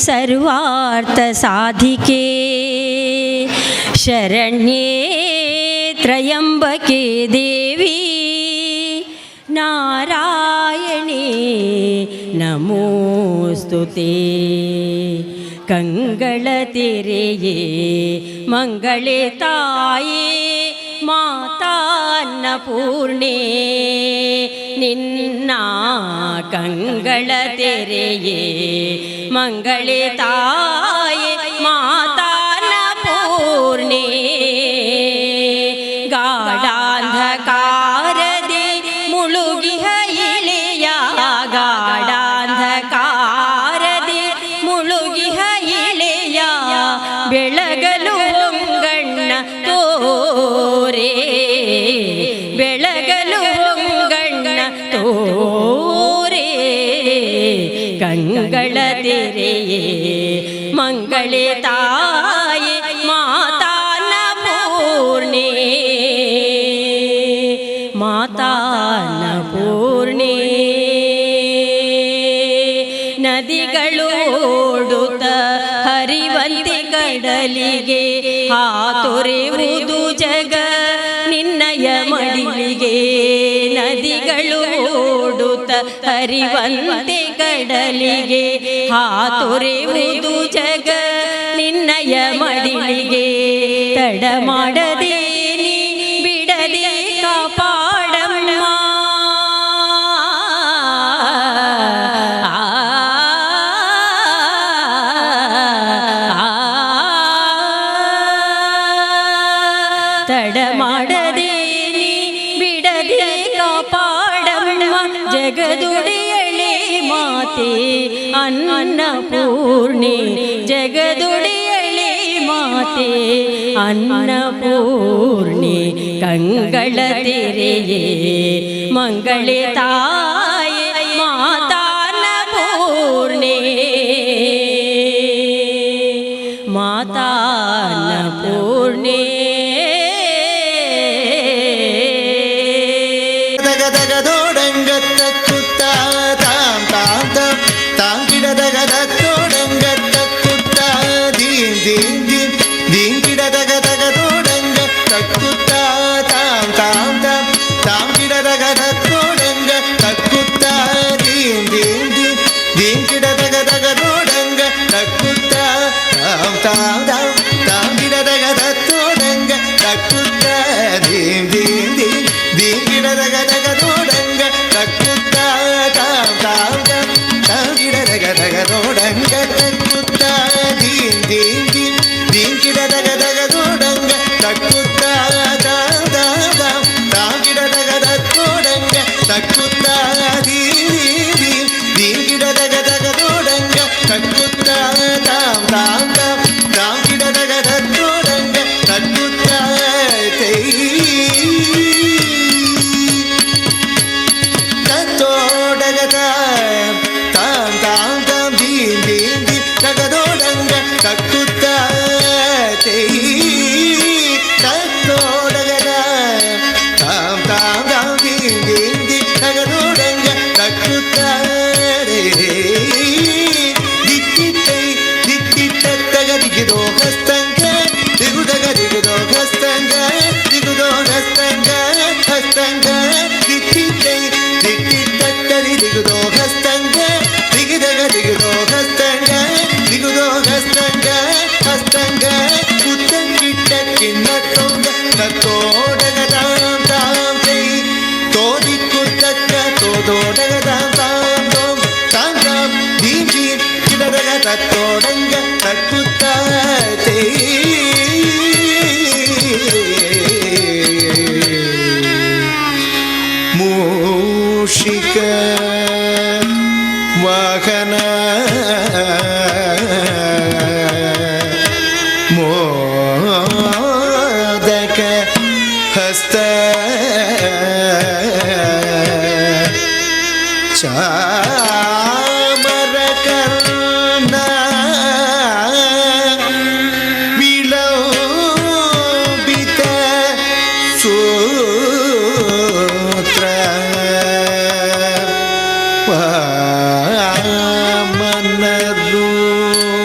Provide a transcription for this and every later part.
ಸರ್ವಾರ್ಥ ಸಾಧಿಕೆ ಶರಣ್ಯೇ ತ್ರಯಂಬಕೆ ದೇವಿ ನಾರಾಯಣಿ ನಮೋಸ್ತುತೆ ಕಂಗಳ ತೆರೆಯೇ ಮಂಗಳೇ ತಾಯೇ ಮಾತಾನ್ನಪೂರ್ಣೆ ನಿನ್ನ ಕಂಗಳ ತೆರೆಯೇ ಮಂಗಳೇ ತಾಯೇ ಮಾತಾನ್ನಪೂರ್ಣೆ ಗಾಢಾಂಧಕಾರದಿ ಮುಳುಗಿಹ ಇಳೆಯ ಗಾಢಾಂಧಕಾರದಿ ಮುಳುಗಿಹ ಇಳೆಯ ಬೆಳಗಲು ಹೊಂಗಣ್ಣ ತೋರೆ ಬೆಳಗಲು ಹೊಂಗಣ್ಣ ತೋರೆ ಕಂಗಳ ತೆರೆಯೇ ಮಂಗಳೇ ತಾಯೇ ಮಾತಾನ್ನಪೂರ್ಣೆ ಮಾತಾನ್ನಪೂರ್ಣೆ ನದಿಗಳು ಓಡುತ್ತ ಹರಿವಂತೆ ಕಡಲಿಗೆ ಹಾತೊರೆಯುವುದು ಜಗ ನಿನ್ನಯ ಮಡಿಲಿಗೆ ನದಿಗಳು ಓಡುತ್ತ ಹರಿವಂತೆ ಕಡಲಿಗೆ ಹಾತೊರೆಯುವುದು ಜಗ ನಿನ್ನಯ ಮಡಿಲಿಗೆ ತಡ ಮಾಡದೆ ನೀ ಬಿಡದೆ ಕಾಪಾಡಮ್ಮ ತಡ ಮಾಡದೆ ನೀ ಬಿಡದೆ ಕಾಪಾಡಮ್ಮ ಜಗದುಡಿಯಳೆ ಮಾತೆ ಅನ್ನಪೂರ್ಣೆ ಜಗದುಡಿಯಳೆ ಮಾತೆ ಅನ್ನಪೂರ್ಣೆ ಕಂಗಳ ತೆರೆಯೇ ಮಂಗಳೇ ತಾಯೇ ಮಾತಾನ್ನಪೂರ್ಣೆ ಮಾತಾನ್ನಪೂರ್ಣೆ ಮೂಷಿಕ ವಾಹನ ಮೋದಕ ಹಸ್ತ ಚಾಮರ ಕರ್ಣ ವಿಲೋಬಿತ ಸೂತ್ರ ವಾಮನ ರೂಪ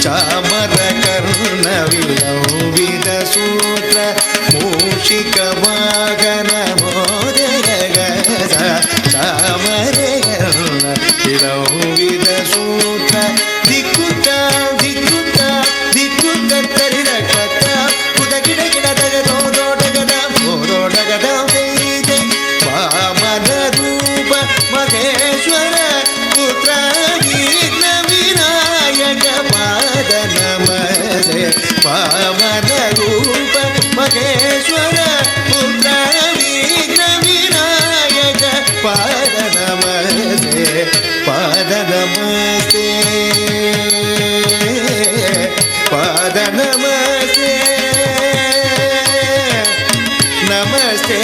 ಚಾಮರ ಕರ್ಣ ವಿಲಂಬಿತ ಸೂತ್ರ ಮೂಷಿಕ ವಾಹನ ಮೋದಯ ಗಜ ಚಾಮರ ಕರ್ಣ ವಿಲಂಬಿತ ಸೂತ್ರ ದಿಕ್ಕುತ್ತ ದಿಕ್ಕುತ್ತ ದಿಕ್ಕುತ್ತ ತರಿದ ಕತ್ತ ಕುದ ಗಿಡ ಗಿಡ ತಗದೋ ದೋಟಗದ ಮೋದೋಟಗದ ವೈದೆ ವಾಮನ ರೂಪ ಮಹೇಶ್ವರ ಪುತ್ರ ವಿಘ್ನ ವಿನಾಯಕ ಪಾದ ನಮಸ್ತೆ ವಾಮನ ರೂಪ ಮಹೇಶ್ವರ ಪುತ್ರ ವಿಘ್ನ ವಿನಾಯಕ ಪಾದ ನಮಸ್ತೆ ಪಾದ ನಮಸ್ತೆ ಪಾದ ನಮಸ್ತೆ ನಮಸ್ತೆ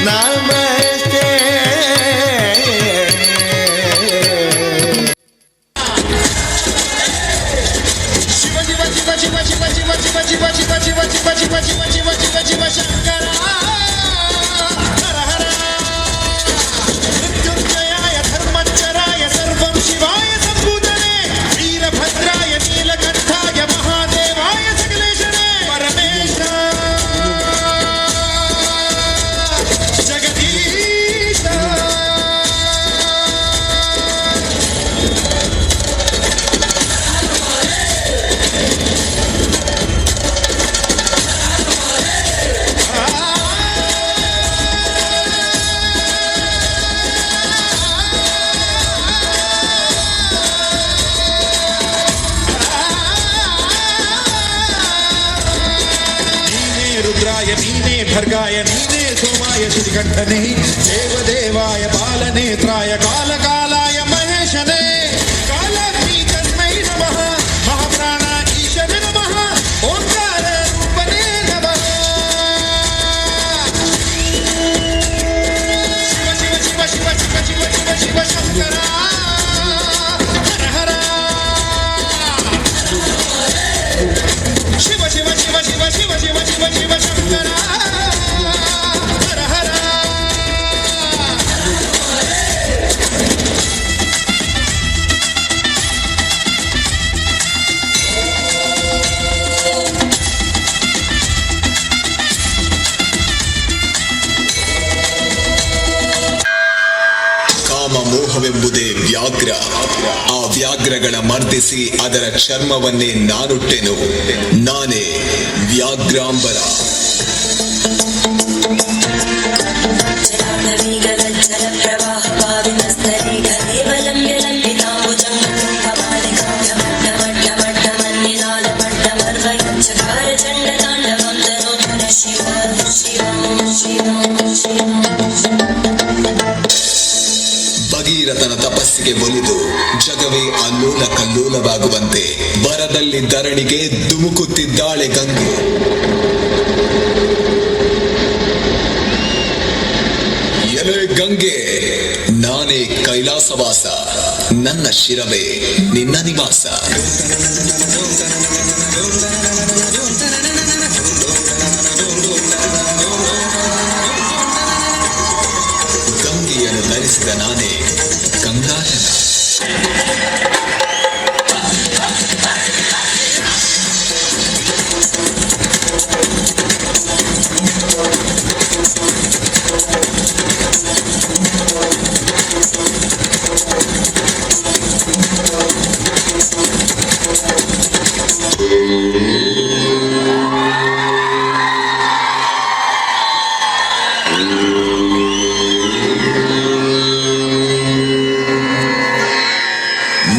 ನಮಸ್ತೆ ಶಿವ ಶಿವ ಶಿವ ಶಿವ ಶಿವ ಶಿವ ಶಿವ ಶಿವ ಶಿವ ಶಿವ ಶಿವ ಶಿವ ಶಿವ ಶಿವ ಶಿವ ಶಿವ ಶಂಕರ ಹರ ಹರ ಮೃತ್ಯುಂಜಯಾಯ ಧರ್ಮಚ್ಚರಾಯ ಸರ್ವಂ ಶಿವಾಯ ಸಂಭೂತನೆ ವೀರಭದ್ರಾಯ ನೀಲಕಂಠಾಯ ಮಹಾದೇವಾಯ ಸಕಲೇಶನೇ ಪರಮೇಶ ಜಗದೀಶ ರುದ್ರಾಯ ನೀನೇ ಭರ್ಗಾಯ ನೀನೇ ಸೋಮಾಯ ಶ್ರೀಕಂಠನೇ ದೇವದೇವಾಯ ಬಾಲನೇತ್ರಾಯ ಕಾಲಕಾಲಾಯ ಮಹೇಶನೇ ಕಾಲಾಗ್ನಿ ತಸ್ಮೈ ನಮಃ ಮಹಾಪ್ರಾಣ ಈಶನೇ ನಮಃ ಓಂಕಾರ ರೂಪನೇ ನಮಃ ಶಿವ ಶಿವ ಶಿವ ಶಿವ ಶಿವ ಶಿವ ಶಿವ ಶಿವ ಶಂಕರ ಹರ ಹರ ಶಿವ ಶಿವ ಶಿವ ಶಿವ ಶಿವ ಶಿವ ಶಿವ ಶಿವ ಶಂಕರ ಹರ ಹರ ಕಾಮ ಮೋಹವೆಂಬುದೇ ವ್ಯಾಘ್ರ. ಆ ವ್ಯಾಘ್ರಗಳ ಮರ್ದಿಸಿ ಅದರ ಚರ್ಮವನ್ನೇ ನಾನುಟ್ಟೆನು. ನಾನೇ ವ್ಯಾಘ್ರಾಂಬರ. ಭಗೀರಥನ ತಪಸ್ಸಿಗೆ ಒಲಿದು ಜಗವೇ ಅಲ್ಲೋಲ ಕಲ್ಲೋಲವಾಗುವಂತೆ ಬರದಲ್ಲಿ ಧರಣಿಗೆ ಧುಮುಕುತ್ತಿದ್ದಾಳೆ ಗಂಗೆ. ಎಲೆ ಗಂಗೆ, ನಾನೇ ಕೈಲಾಸವಾಸ, ನನ್ನ ಶಿರವೇ ನಿನ್ನ ನಿವಾಸ. ಗಂಗೆಯನ್ನು ಧರಿಸಿದ ನಾನೇ ಗಂಗಾಧರ.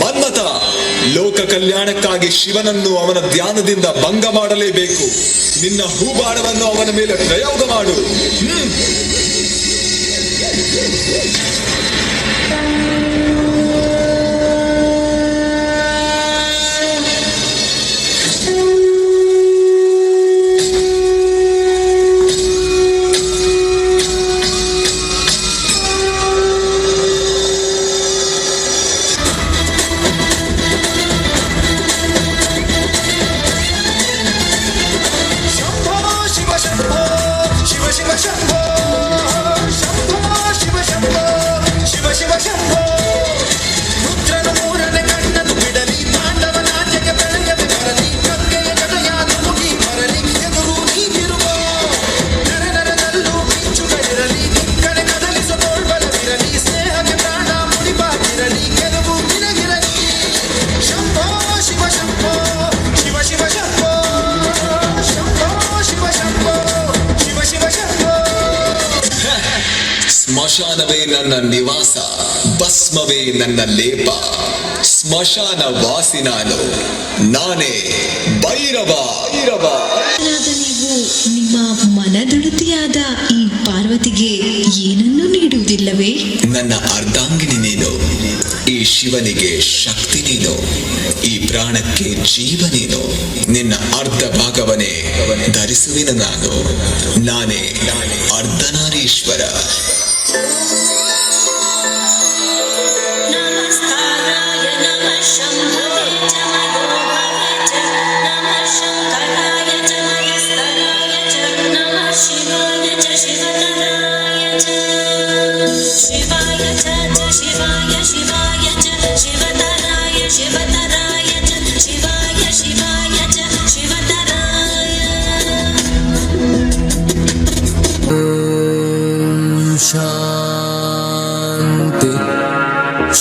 ಮನ್ಮಥ, ಲೋಕ ಕಲ್ಯಾಣಕ್ಕಾಗಿ ಶಿವನನ್ನು ಅವನ ಧ್ಯಾನದಿಂದ ಭಂಗ ಮಾಡಲೇಬೇಕು. ನಿನ್ನ ಹೂಬಾಣವನ್ನು ಅವನ ಮೇಲೆ ಪ್ರಯೋಗ ಮಾಡು. ಶಂಭೋ ಶಿವ ಶಂಭೋ ಶಿವ ಶಿವ ಶಂಭೋ ಸ್ಮಶಾನವೇ ನನ್ನ ನಿವಾಸ, ಭಸ್ಮವೇ ನನ್ನ ಲೇಪ, ಸ್ಮಶಾನ ವಾಸಿ ನಾನೇ ಭೈರವ. ನೀವು ನಿಮ್ಮ ಮನದೊಡತಿಯಾದ ಈ ಪಾರ್ವತಿಗೆ ಏನನ್ನೂ ನೀಡುವುದಿಲ್ಲವೇ? ನನ್ನ ಅರ್ಧಾಂಗಿನಿ ನೀನು, ಈ ಶಿವನಿಗೆ ಶಕ್ತಿ ನೀನು, ಈ ಪ್ರಾಣಕ್ಕೆ ಜೀವ ನೀನು. ನಿನ್ನ ಅರ್ಧ ಭಾಗವನ್ನೇ ಧರಿಸುವಿನ ನಾನೇ ಅರ್ಧನಾರೀಶ್ವರ. शांति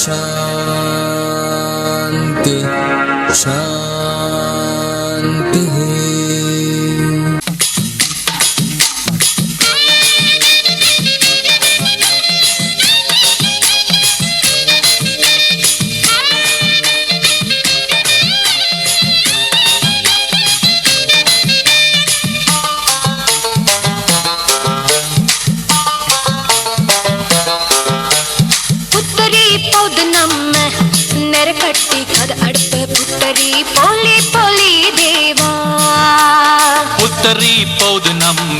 शांति शांति। ನೆರಕಟ್ಟಿ ಕದ ಅಡ್ಪ ಪುತ್ತರಿ ಪೋಲಿ ಪೋಲಿ ದೇವಾ, ಪುತ್ತರಿ ಪೌದು ನಮ್ಮ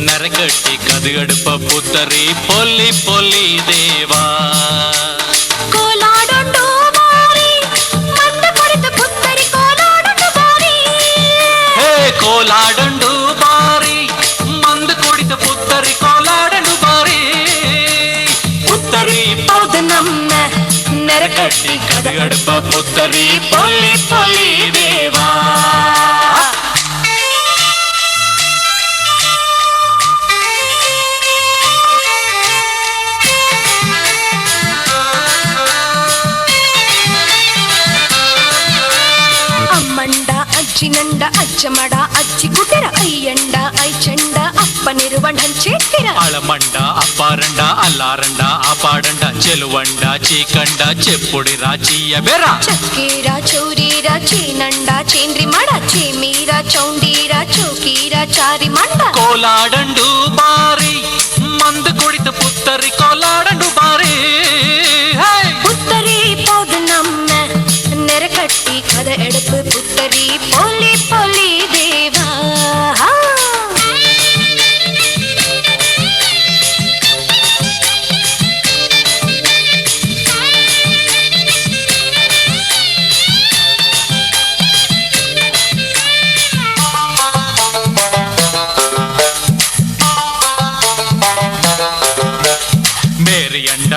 ನೆರಕಟ್ಟಿ ಕದಗಡಪ ಪುತ್ತರಿ ಪೊಲ್ಲಿ ಪೊಲ್ಲಿ ದೇವಾ. ಕೋಲಾಡೊಂಡು ಬಾರಿ ಮಂದ ಕೊಡಿತ ಪುತ್ತರಿ ಕೋಲಾಡೊಂಡು ಬಾರಿ, ಹೇ ಕೋಲಾಡಂಡು ಬಾರಿ ಮಂದ ಕೊಡಿತ ಪುತ್ತರಿ ಕೋಲಾಡಂಡು ಬಾರಿ. ಪುತ್ತರಿ ಪೌದು ನಮ್ಮ ನೆರಕಟ್ಟಿ ಕದಗಡಪ ಪುತ್ತರಿ ಪೊಲ್ಲಿ ಪೊಲ್ಲಿ ದೇವಾ. ಅಮ್ಮಂಡ ಅಜ್ಜಿನಂಡ ಅಜ್ಜಮಡ ಅಜ್ಜಿ ಕುಟೆರ ಅಯ್ಯಂಡ ಐಚಂಡ ಅಪ್ಪನಿರುವಂಡ ಹಂಚೇಟ್ಟಿರ అళమండ అప్పారండ అల్లారండ ఆపాడండ చెలువండ చీకండ చెప్పుడిరా చీయబెరా. చక్కీర చౌరీర చీనండ చేంద్రి మడ చేమీర చౌండీర చౌకీర చారి మండ. కోలాడండు బారి మందు కొడిత పుత్తరి కోలాడండు బారి. ಪುತ್ತರಿ ಪೌದು ನಮ್ಮ ನೆರಕಟ್ಟಿ ಕದ ಎಡಪು ಪುತ್ತರಿ ಪೊಲಿ ಪೊಲಿ ದೇವಾ.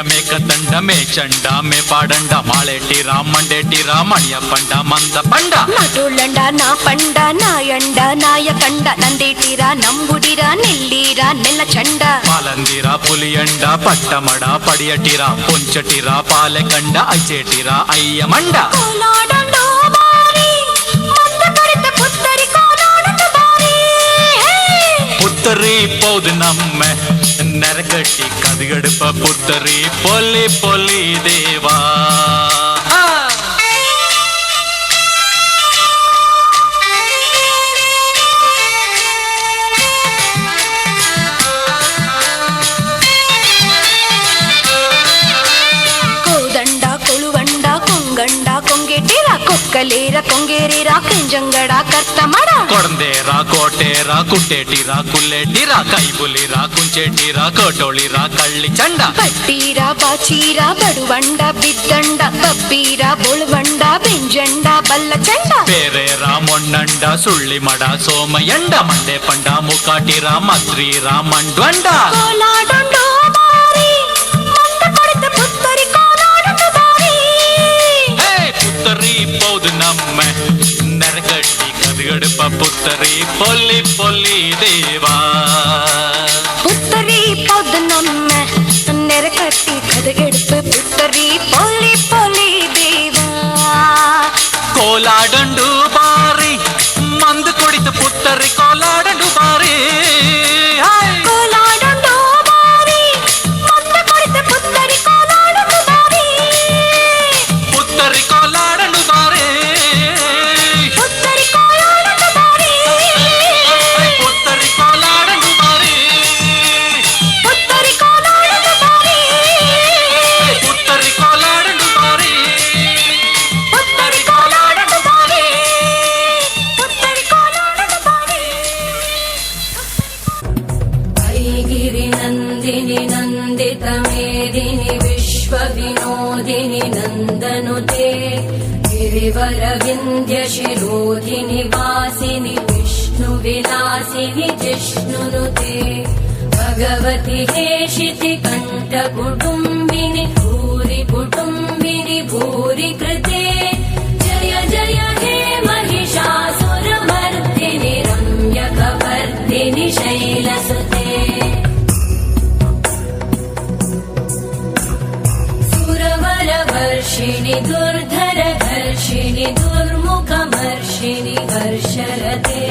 మేకదండ మే చండ మే పాడండ మాళెట్టిరా మండెట్టిరా మణియప్పండ మంద పండ. నటులండ నా పండ నాయండ నాయకండ నందేటిర నంబుడిర నెల్లిర నెల్ల చండ. పాలందిరా పులియండ పట్టమడ పడియటిరా పొంచటిరా పాలెకండ ఐచేటిరా అయ్యమండ. కోలాడండు బారి మంద కొడిత పుత్తరి కోలాడండు బారి. పుత్తరి పౌదు నమ్మ నెరకట్టి కదిగడుప పుత్తరి పొల్లి పొల్లి దేవా. కోదండ కొలువండ కొంగండ కొంగెటిర కొక్కలేర కొంగేరిరా కింజంగడ కర్తమడ. కొడందేరా కోటేరా కుట్టేటిరా కుల్లెటిరా కైబులిరా కుంచెటిరా కోటోళిరా కళ్ళి చండ. పట్టీర బాచీర బడువండ బిద్దండ బబ్బీర బొಳುವಂಡ ಬೆಂಜಂಡ ಬಲ್ಲ ಚಂಡ. పేరేరా మొన్నండ సుళ్ళి మడ సోమయండ మండే పండ ముకాటిరా మద్రీరా మండ్వండ. కోలాడండు బారి మంద కొడిత పుత్తరి కోలాడండు బారి. పుత్తరి పౌదు నమ్మ నెరకట్టి కదిగడుప పుత్తరి పొల్లి పొల్లి దేవా. పుత్తరి పౌదు నమ్మ నెరకట్టి కదగెడుపు పుత్తరి పొలి పొలి దేవా. కోలాడండు బారి మందు కొడిత పుత్తరి కోలాడండు బారి. కోలాడండు బారి మంద विवरविन्द्यशिरोधिनि वासिनि विष्णुविलासिनि जिष्णुनुते भगवति हेशिति कण्ठकुटुम्बिनि भूरि कुटुम्बिनि भूरि कृते जय जय हे महिषासुरमर्दिनि रम्यकवर्दिनि शैलसुते सुरवरवर्षिणि दुर्धरघर्षिणि दुर्मुखमर्षिणि हर्षरते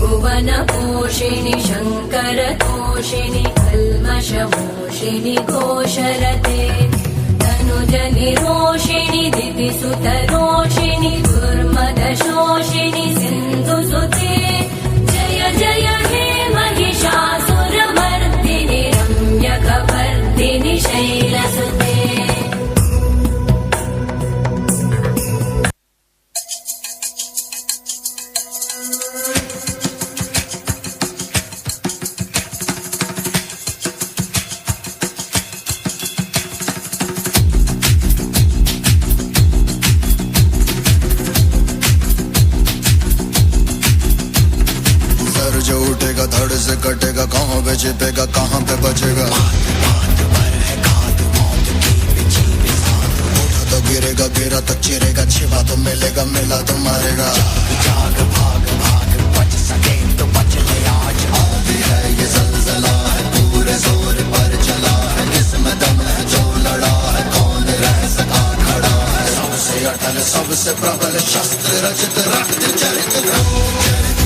भुवनपोषिणि शङ्करतोषिणि कल्मषमोषिणि घोषरते तनुजनिरोषिणि दिविसुतरोषिणि दुर्मदशोषिणि सिन्धुसुते जय जय हे महिषासुरमर्दिनि रम्यकवर्दिनि शैलसुते जो उठेगा धड़ से कटेगा कहाँ पे छिपेगा कहाँ पे बचेगा उठा तो गिरेगा गिरा तो चिरेगा छिपा तो मिलेगा मिला तो मारेगा जाग भाग भाग बच सके तो बच ले आज भी है ये ज़लज़ला है पूरे जोर पर चला है किसमें दम है जो लड़ा है कौन रह सका खड़ा है सबसे अटल सबसे प्रबल शस्त्र रचित रक्त चरित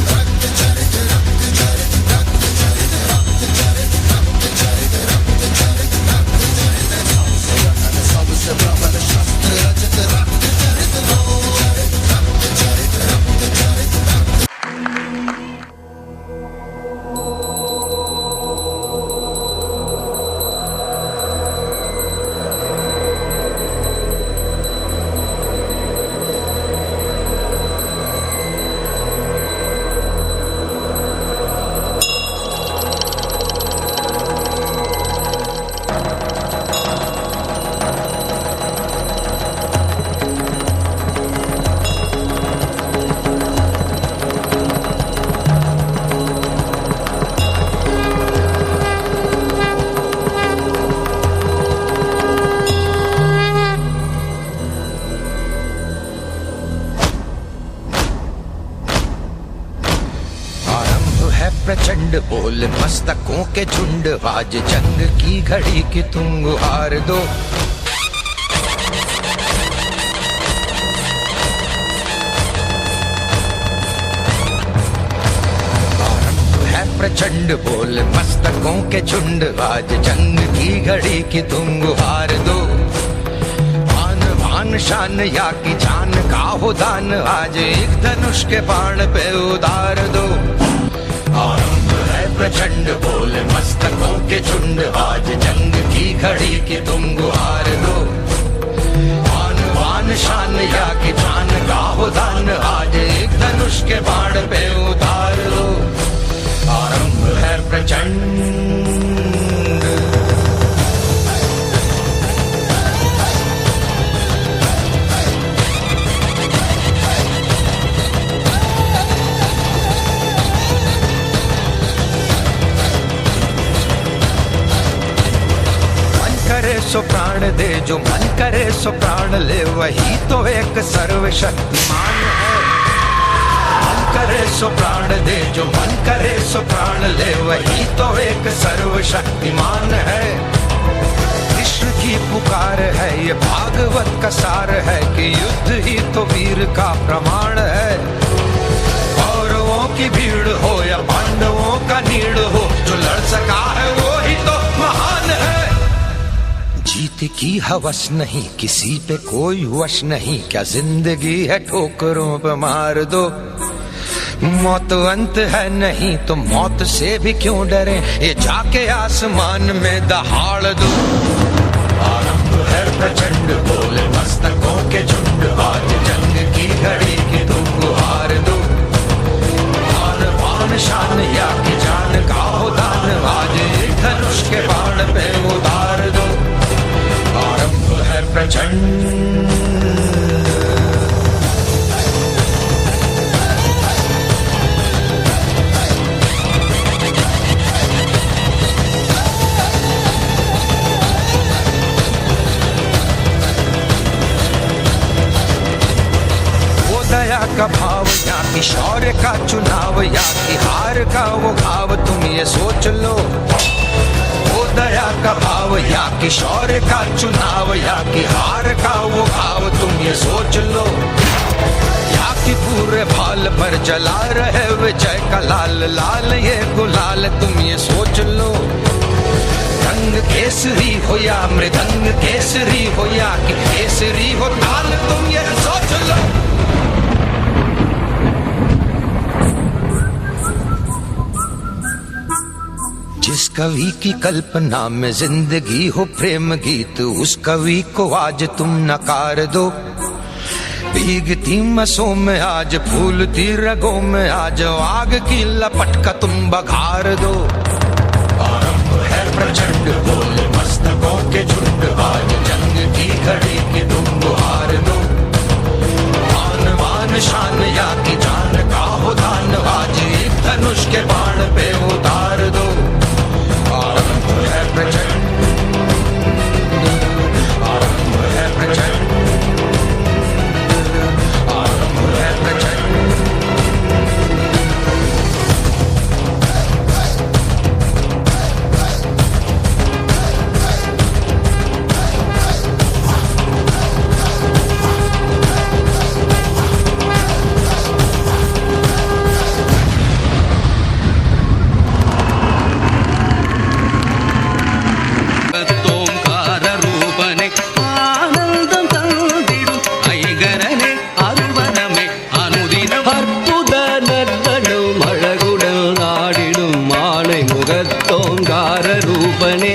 प्रचंड बोल मस्तकों के झुंड आज जंग की घड़ी की तुम गुहार दो आरंभ है प्रचंड बोल मस्तकों के झुंड आज जंग की घड़ी की तुम गुहार दो आन बान शान या की जान का हो दान आज एक धनुष के बाण पे उतार दो आरंभ है प्रचंड बोल मस्तकों के झुंड आज जंग की घड़ी की तुम गुहार दो आन बान शान या की जान का हो दान आज एक धनुष के बाण पे उतार दो आरंभ है प्रचंड सो प्राण दे जो मन करे सो प्राण ले वही तो एक सर्वशक्तिमान है मन करे सो प्राण दे जो मन करे सो प्राण ले वही तो एक सर्वशक्तिमान है कृष्ण की पुकार है ये भागवत का सार है कि युद्ध ही तो वीर का प्रमाण है कौरवों की भीड़ हो या पांडवों का नीड़ हो जो लड़ सका है वो ही तो महान है जीत की हवस नहीं किसी पे कोई वश नहीं क्या जिंदगी है ठोकरों पे मार दो मौत अंत है नहीं तो मौत से भी क्यों डरे ये जाके आसमान में दहाड़ दो आरंभ है प्रचंड बोल मस्तकों के झुंड आज जंग की घड़ी की तुम गुहार दो आन बान शान या की जान का हो दान आज एक धनुष के बाण पे उतार दो आरंभ है प्रचंड का भाव या कि शौर्य का चुनाव या कि हार का वो भाव तुम ये सोच लो। वो दया का भाव या कि शौर्य का चुनाव या कि हार का वो भाव तुम ये सोच लो। या कि पूरे भाल पर जला रहे विजय का लाल लाल ये गुलाल तुम ये सोच लो। रंग केसरी हो या मृदंग केसरी हो या कि केसरी हो ताल तुम ये सोच लो। जिस कवि की कल्पना में जिंदगी हो प्रेम गीत उस कवि को आज तुम नकार दो। भीगती मसों में आज फूलती रगों में आज आग की लपट का तुम बघार दो। आरंभ है प्रचंड बोल मस्तकों के झुंड आज जंग की घड़ी की तुम बुहार दो। मान मान शान या की जान का हो दान आज एक धनुष के बाण पे उतार दो। आरंभ है प्रचंड, आरंभ है प्रचंड, அனுதினம் அற்புத நர்த்தனம் அழகுடன் நாடிடும் ஆனை முகத்தோம் காரரூபனே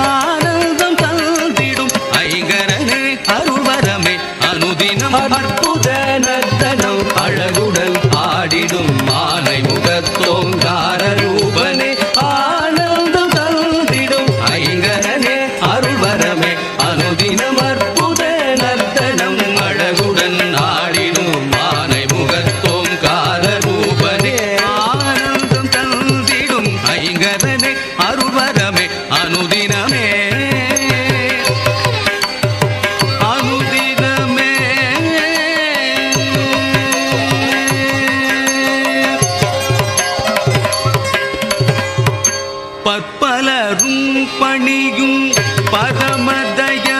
ஆனந்தம் தந்திடும் ஐங்கரனே அருள்வரமே அனுதினம் அற்புத நர்த்தனம் அழகுடன் ஆடிடும் ஆனை முகத்தோம் காரரூபனே ஆனந்தம் தந்திடும் ஐங்கரனே அருள்வரமே அனுதினம் அற்புத நர்த்தனம் அழகுடன் ஆடிடும் ஆனை முகத்தோம் காரரூபனே ஆனந்தம் தந்திடும் ஐங்கரனே அருள்வரமே அனுதினமே அனுதினமே பற்பலரும் பணியும் பரமதயாநிதியே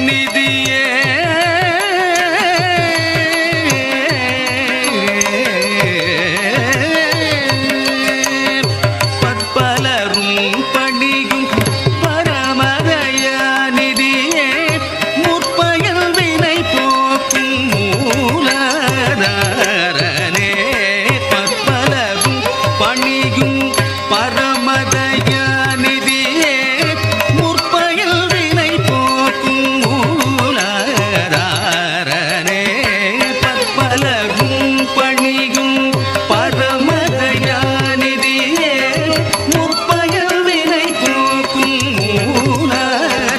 நிதியே பற்பலரும் பணியும் பரமதயாநிதியே முற்பயல் வினை போக்கும் மூலதாரனே பற்பலரும் பணியும் பரமதயாநிதியே முற்பயல் வினை போக்கும் மூலதாரனே பற்பலரும் பணியும் பரமதயாநிதியே முற்பயல் வினை போக்கும் மூலதாரனே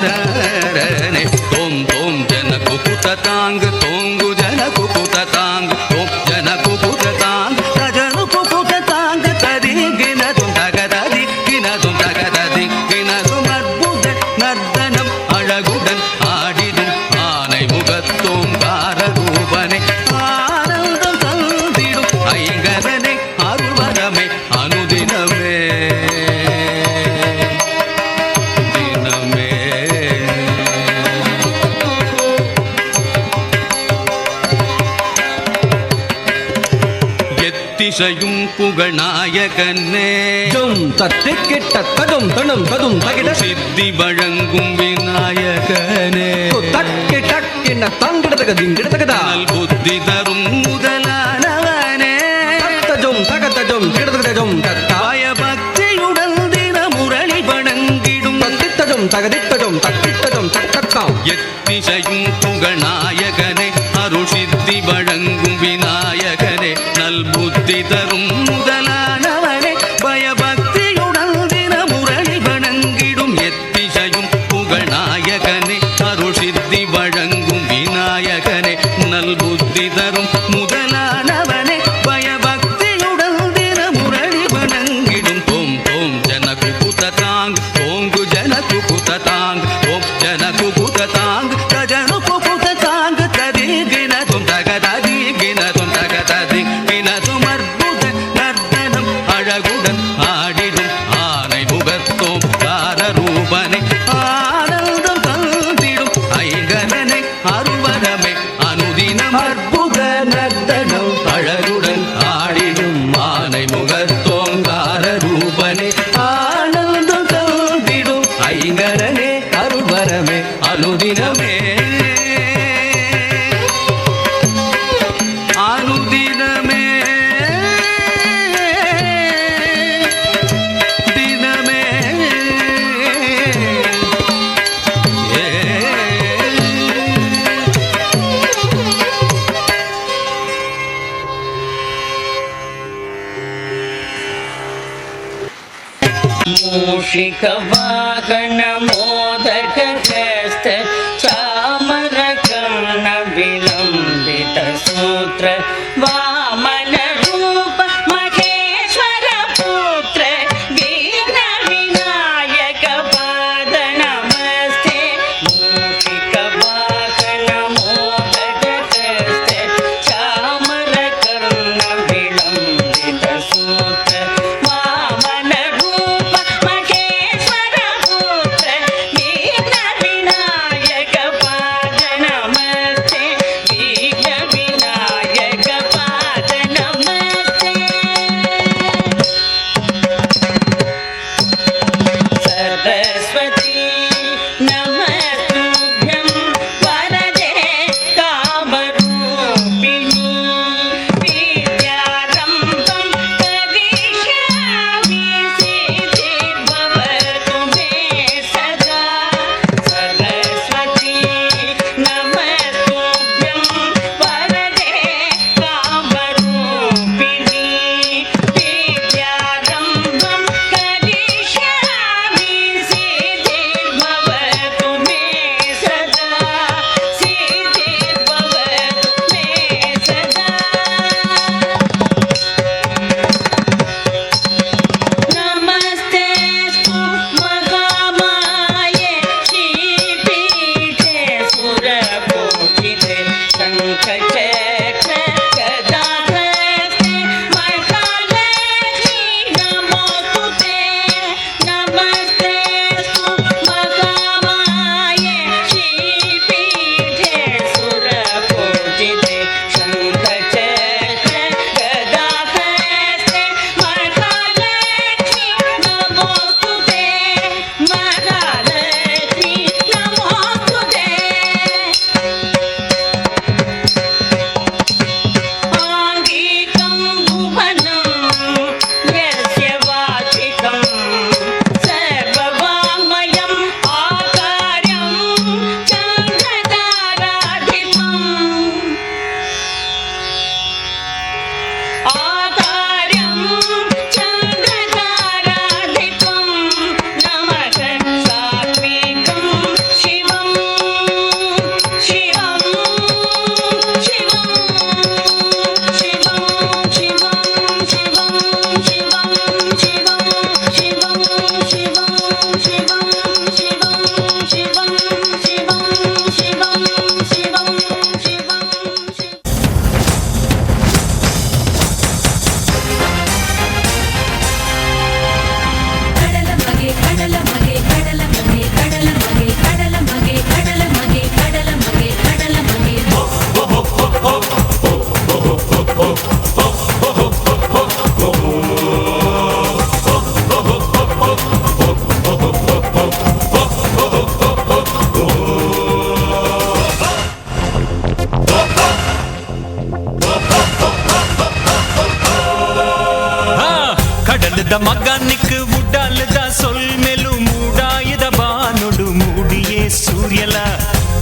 தோம் தோம் ஜன குகுத தாங்கு தோங்கு ஜன குகுத தாங்கு தோம் ஜன குகுத தாங்கு தஜனு குகுத தாங்கு ததி கினதும் தகததி கினதும் தகததி கினதும் அற்புத நர்த்தனம் அழகுடன் ஆடிடும் ஆனை முகத்தோம் காரரூபனே ஆனந்தம் தந்திடும் ஐங்கரனே அருள்வரமே அனுதினமே தினமே எத்திசையும் புகழ்நாயகனே தத்திக்கிட்ட ததும் தனும் ததும் தகிட சித்தி வழங்கும் விநாயகனே தக்கி டக்கின தங்கிடதக திங்கிடதகதா நல் புத்தி தரும் முதலானவனே தத்தஜும் தகத்தஜும் திடதகஜும் தத்தா பயபக்தியுடன் தின முரளி வணங்கிடும் தத்தித்தஜும் தகதித்தஜும் தக்கித்தஜும் தக்கத்தாம் எத்திசையும் புகழ்நாயகனே அருள் சித்தி வழங்கும் விநாயகனே நல் புத்தி தரும் முதலானவனே பயபக்தியுடன் தின முரளி வணங்கிடும் எத்திசையும் புகழ்நாயகனே அருள் சித்தி வழங்கும் விநாயகனே நல் புத்தி मूषिक वाहन मोदक हस्त चामर कर्ण विलंबित सूत्र वामन रूप महेश्वर पुत्र विघ्न विनायक पाद नमस्ते मूषिक वाहन मोदक हस्त चामर कर्ण विलंबित सूत्र वामन रूप महेश्वर पुत्र विघ्न विनायक पाद नमस्ते विघ्न विनायक पाद नमस्ते सरस्वती नमस्तुभ्यं वरदे कामरूपिणी विद्यारम्भं करिष्यामि सिद्धिर्भवतु मे सदा सरस्वती नमस्तुभ्यं वरदे कामरूपिणी विद्यारम्भं करिष्यामि सिद्धिर्भवतु मे सदा सिद्धिर्भवतु मे सदा नमस्तेऽस्तु महामाये श्रीपीठे सुरपूजिते शङ्खचक्र गदाहस्ते महालक्ष्मी नमोस्तुते नमस्तेऽस्तु महामाये श्रीपीठे सुरपूजिते शङ्खचक्र गदाहस्ते महालक्ष्मी नमोस्तुते महालक्ष्मी नमोस्तुते आङ्गिकं भुवनं यस्य वाचिकं सर्ववाङ्मयम् आकार्यं चन्द्रताराधिपम् आकार्यं चन्द्रताराधिपं नमः सात्विकं शिवं शिवं शिवं शिवं शिवं शिवं शिवं शिवं शिवं शिवं शिवं शिवं शिवं शिवं शिवं शिवं शिवं கடல மகே கடல மகே கடல மகே கடல மகே கடல மகே கடல மகே கடல மகே கடல மகே ಕಡಲದ ಮಗನಿಕ್ ಉಡಾಲದ ಸೊಲ್ಮೆಲು ಮೂಡಾಯದ ಬಾನುಡು ಮೂಡಿಯೇ ಸೂರ್ಯಲ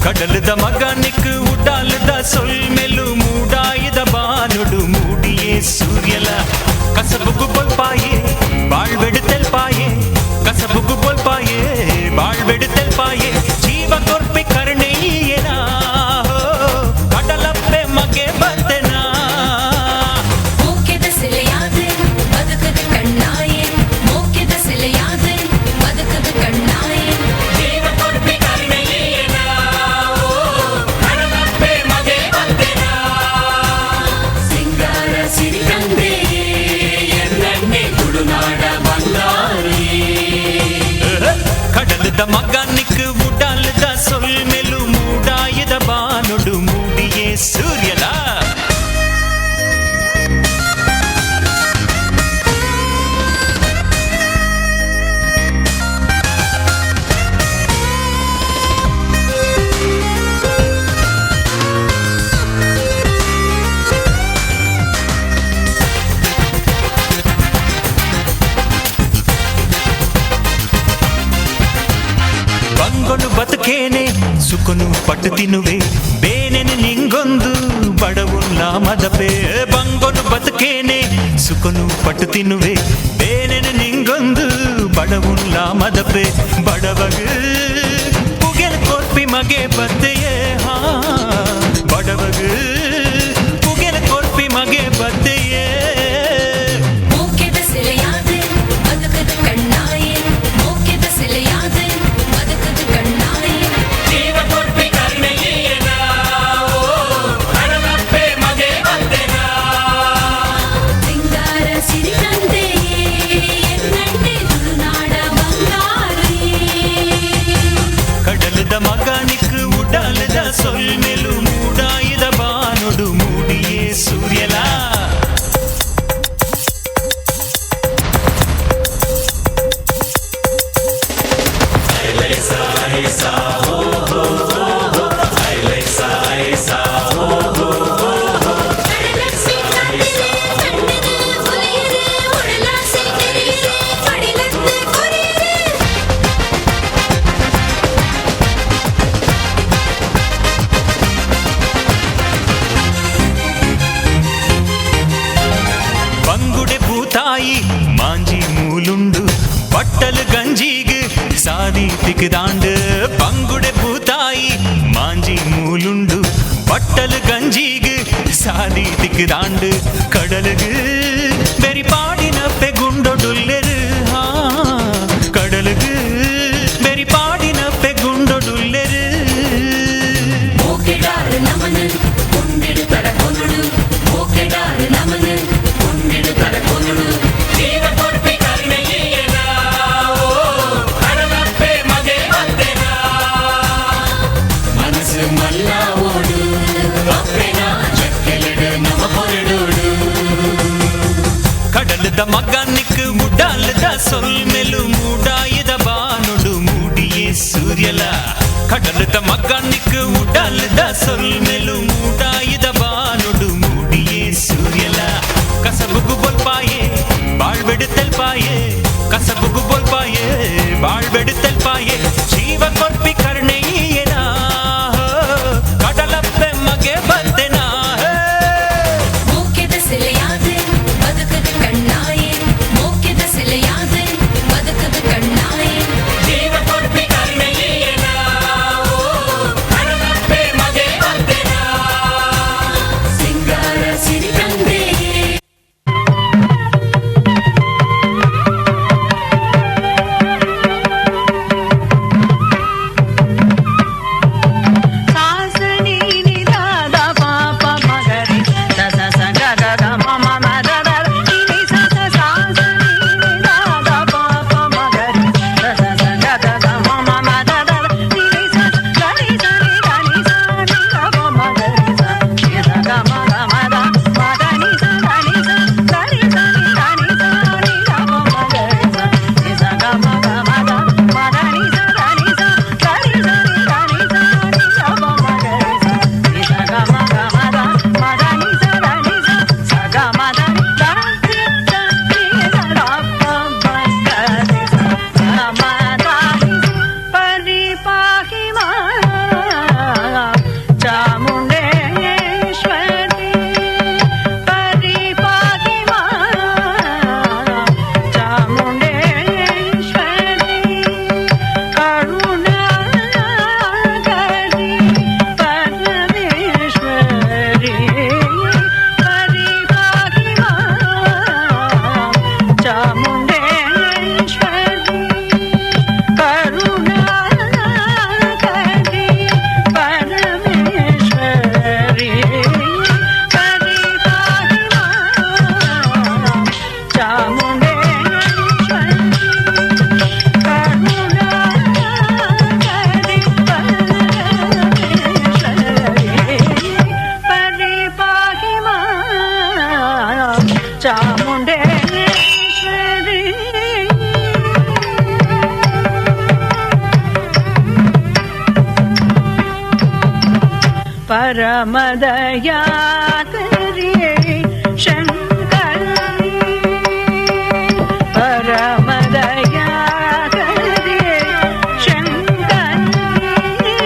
ಕಡಲದ ಮಗನಿಕ್ ಉಡಾಲದ ಸೊಲ್ಮೆಲು ಮೂಡಾಯದ ಬಾನುಡು ಮೂಡಿಯೇ ಸೂರ್ಯಲ ಕಸಬುಗು ಬೊಲ್ಪಾಯೇ ಬಾಳ್ಬೆಡು ತೆಲ್ಪಾಯೇ ಕಸಬುಗು ಬೊಲ್ಪಾಯೇ ಬಾಳ್ಬೆಡು ತೆಲ್ಪಾಯೇ ಜೀವ ಕೊರ್ಪಿ ಕರ್ಣೆಯೇನಾ ಕಡಲಪ್ಪೆ ಮಗೆ ಬಂದೆನಾ ಮೋಕ್ಯದ ಸಿಲೆಯಾದೆ ಬದುಕದ ಕಣ್ಣಾಯೆ ಮೋಕ್ಯದ ಸಿಲೆಯಾದೆ ಬದುಕದ ಕಣ್ಣಾಯೆ ಜೀವ ಕೊರ್ಪಿ ಕರ್ಣೆಯೇನ ಕಡಲಪ್ಪೆ ಮಗೆ ಬಂದೆನಾ ಸಿಂಗಾರ ಸಿರಿಗಂಧೆ ಎನ್ನನ್ನೆ ತುಳುನಾಡ ಬಂಗಾರಿ ಕಡಲದ ಮಗನಿಕ್ ಉಡಾಲದ ಸೊಲ್ಮೆಲು ಮೂಡಾಯದ ಬಾನುಡು ಮೂಡಿಯೇ ಸೂರ್ಯಲ ಬಂಗೊನು ಬದುಕೇನೆ ಸುಖನು ಪಟ್ಟು ತಿನ್ನುವೆ ಬೇನೆನೆ ನಿಂಗೊಂದು ಬಡವುಲ್ಲ ಮದಪೆ ಬಂಗೊನು ಬದುಕೇನೆ ಸುಖನು ಪಟ್ಟು ತಿನ್ನುವೆ ಬೇನೆನೆ ನಿಂಗೊಂದು ಬಡವುಲ್ಲ ಬಲ್ಲ ಮದಪೆ ಬಡವಗ ಪುಗೆಲ್ ಕೊರ್ಪಿ ಮಗೆ ಬತ್ತೆಯೇ ಹಾ ಬಡವಗ ಪುಗೆಲ್ ಕೊರ್ಪಿ ಮಗೆ ಬತ್ತೆಯೇ ಮೂಕೆದ ಸೆಲೆಯಾದೆ ಬದುಕದ ಕಣ್ಣಾಯೆ ಮೂಕೆದ ಸೆಲೆಯಾದೆ ಬದುಕದ ಕಣ್ಣಾಯೆ ಜೀವ ಕೊರ್ಪಿ ಕರ್ಮೆಯೇನ ಓ ಹರನಪ್ಪೆ ಮಗೆ ಬತ್ತೆನ ಸಿಂಗಾರ ಸಿರಿ ತಂದೆ ಎನ್ನಂಡೆ ತುಳುನಾಡ ಬಂಗಾರಿ ಕಡಲದ ಮಗನಿಕ್ ಉಡಾಲದ ಸೊಲ್ಮೆಲು ಮೂಡಾಯಿದ ಬಾನುಡು ಮೂಡಿಯೇ ಸೂರ್ಯಲ ಬಂಗುಡೆ ಭೂತಾಯಿ ಮಾಂಜಿ ಮೂಲುಂಡು ಬಟ್ಟಲು ಗಂಜಿಗೆ ಸಾದಿ ತಿಕ್ದಾಂಡು ಬಂಗುಡೆ ಭೂತಾಯಿ ಮಾಂಜಿ ಮೂಲುಂಡು ಬಟ್ಟಲು ಗಂಜಿಗೆ ಸಾದಿ ತಿಕ್ದಾಂಡು கடலுக்கு வெறிபாடின பெகுண்டொடுல்லெரு கடலுக்கு வெறிபாடின பெகுண்டொடுல்லெரு மூக்கெடாரு நமனு குண்டிடு தர கொன்னுடு மூக்கெடாரு நமனு குண்டிடு தர கொன்னுடு ஜீவ கொர்ಪಿ ಕರ್ಮೆಯೇನ ಓ ಹರನಪ್ಪೆ ಮಗೆ ಬತ್ತೆನ ಮನಸ್ಸು ಮಲ್ಲ ಓಡು ಅಪ್ಪೆನ ಚಕ್ಕೆಲೆಡು ನಮ ಹೊರಡುಡು கடலுದ ಮಗನಿக்கு ಉಡಾಲದ ಸೊಲ್ಮೆಲು ಮೂಡಾಯಿದ ಬಾನುಡು ಮೂಡಿಯೇ ಸೂರ್ಯಲ கடலுದ ಮಗನಿக்கு ಉಡಾಲದ ಸೊಲ್ಮೆಲು ಮೂಡಾಯಿದ ಬಾನುಡು ಮೂಡಿಯೇ ಸೂರ್ಯಲ ಕಸಬುಗು ಬೊಲ್ಪಾಯೆ ಬಾಳ್ಬೆಡುತ್ತಲ್ ಪಾಯೆ ಕಸಬುಗು ಬೊಲ್ಪಾಯೆ ಬಾಳ್ಬೆಡುತ್ತಲ್ ಪಾಯೆ ಜೀವ ಕೊರ್ಪಿ ಕರ್ಣೆಯೇನ ಕಡಲಪ್ಪೆ ಮಗೆ ಬತ್ತೆನ ಮೂಕೆದ ಸೆಲೆಯಾದೆ ಬದುಕದ ಕಣ್ಣಾಯೆ ಮೂಕೆದ ಸೆಲೆಯಾದೆ ಬದುಕದ ಕಣ್ಣಾಯೆ ಜೀವ ಕೊರ್ಪಿ ಕರ್ಮೆಯೇನ ಓ ಹರನಪ್ಪೆ ಮಗೆ ಬತ್ತೆನ ಸಿಂಗಾರ ಸಿರಿ ತಂದೆ ಸಾಸನಿ ನಿದಾದ ಪಾಪ ಮಗರಿ ಸಸ ಸಂಗ ಗಗ ಮಮ ಮದದ ಇನಿ ಸಸ ಸಾಸನಿ ನಿದಾದ ಪಾಪ ಮಗರಿ ಸಸ ಸಂಗ ಗಗ ಮಮ ಮದದ ಇನಿ ಸಸ ಗರಿ ಸರಿ ಗನಿ ಸನಿ ಗಮ ಮಗರಿ ಸ ಗಗ ಮಗ ಮದ ಮದನಿ ಸ ಗನಿ ಸ ಗರಿ ಸರಿ ಗನಿ ಸನಿ ಗಮ ಮಗರಿ ಸ ಗಮ ಮಗ ಮದ ಮದನಿ ಸ ಗನಿ ಸ ಗರಿ ಸರಿ ಗನಿ ಸನಿ ಗಮ ಮಗರಿ ಸ ಗಮ ಮಗ ಮದ ಮದನಿ ಸ ಗನಿ ಸ ಸಗ ಮದನಿ ದಾಸಿ ಸನಿ ರಪ್ಪ ಬಂದರಿ ಸ ಮದಾನಿ ಪರಿ ಪಾಹಿ ಮಾ ಚಾಮುಂಡೇಶ್ವರಿ ಪರಿ ಪಾಹಿ ಮಾ ಚಾಮುಂಡೇಶ್ವರಿ ಕರುಣಾಕರಿ ಪರಮೇಶ್ವರಿ ಪರಿ ಪಾಹಿ ಮಾ ಚಾಮುಂಡೇಶ್ವರಿ ಕರುಣಾಕರಿ ಪರಮೇಶ್ವರಿ ಪರಿ ಪಾಹಿ ಮಾ ಚಾಮುಂಡೇಶ್ವರಿ ಕರುಣಾಕರಿ ಪರಮೇಶ್ವರಿ ಪರಿ ಪಾಹಿ ಮಾ ಚಾಮುಂಡೇಶ್ವರಿ ಪರಮದಯಾಕರಿ ಶಂಕರಿ ಪರಮದಯಾಕರಿ ಶಂಕರಿ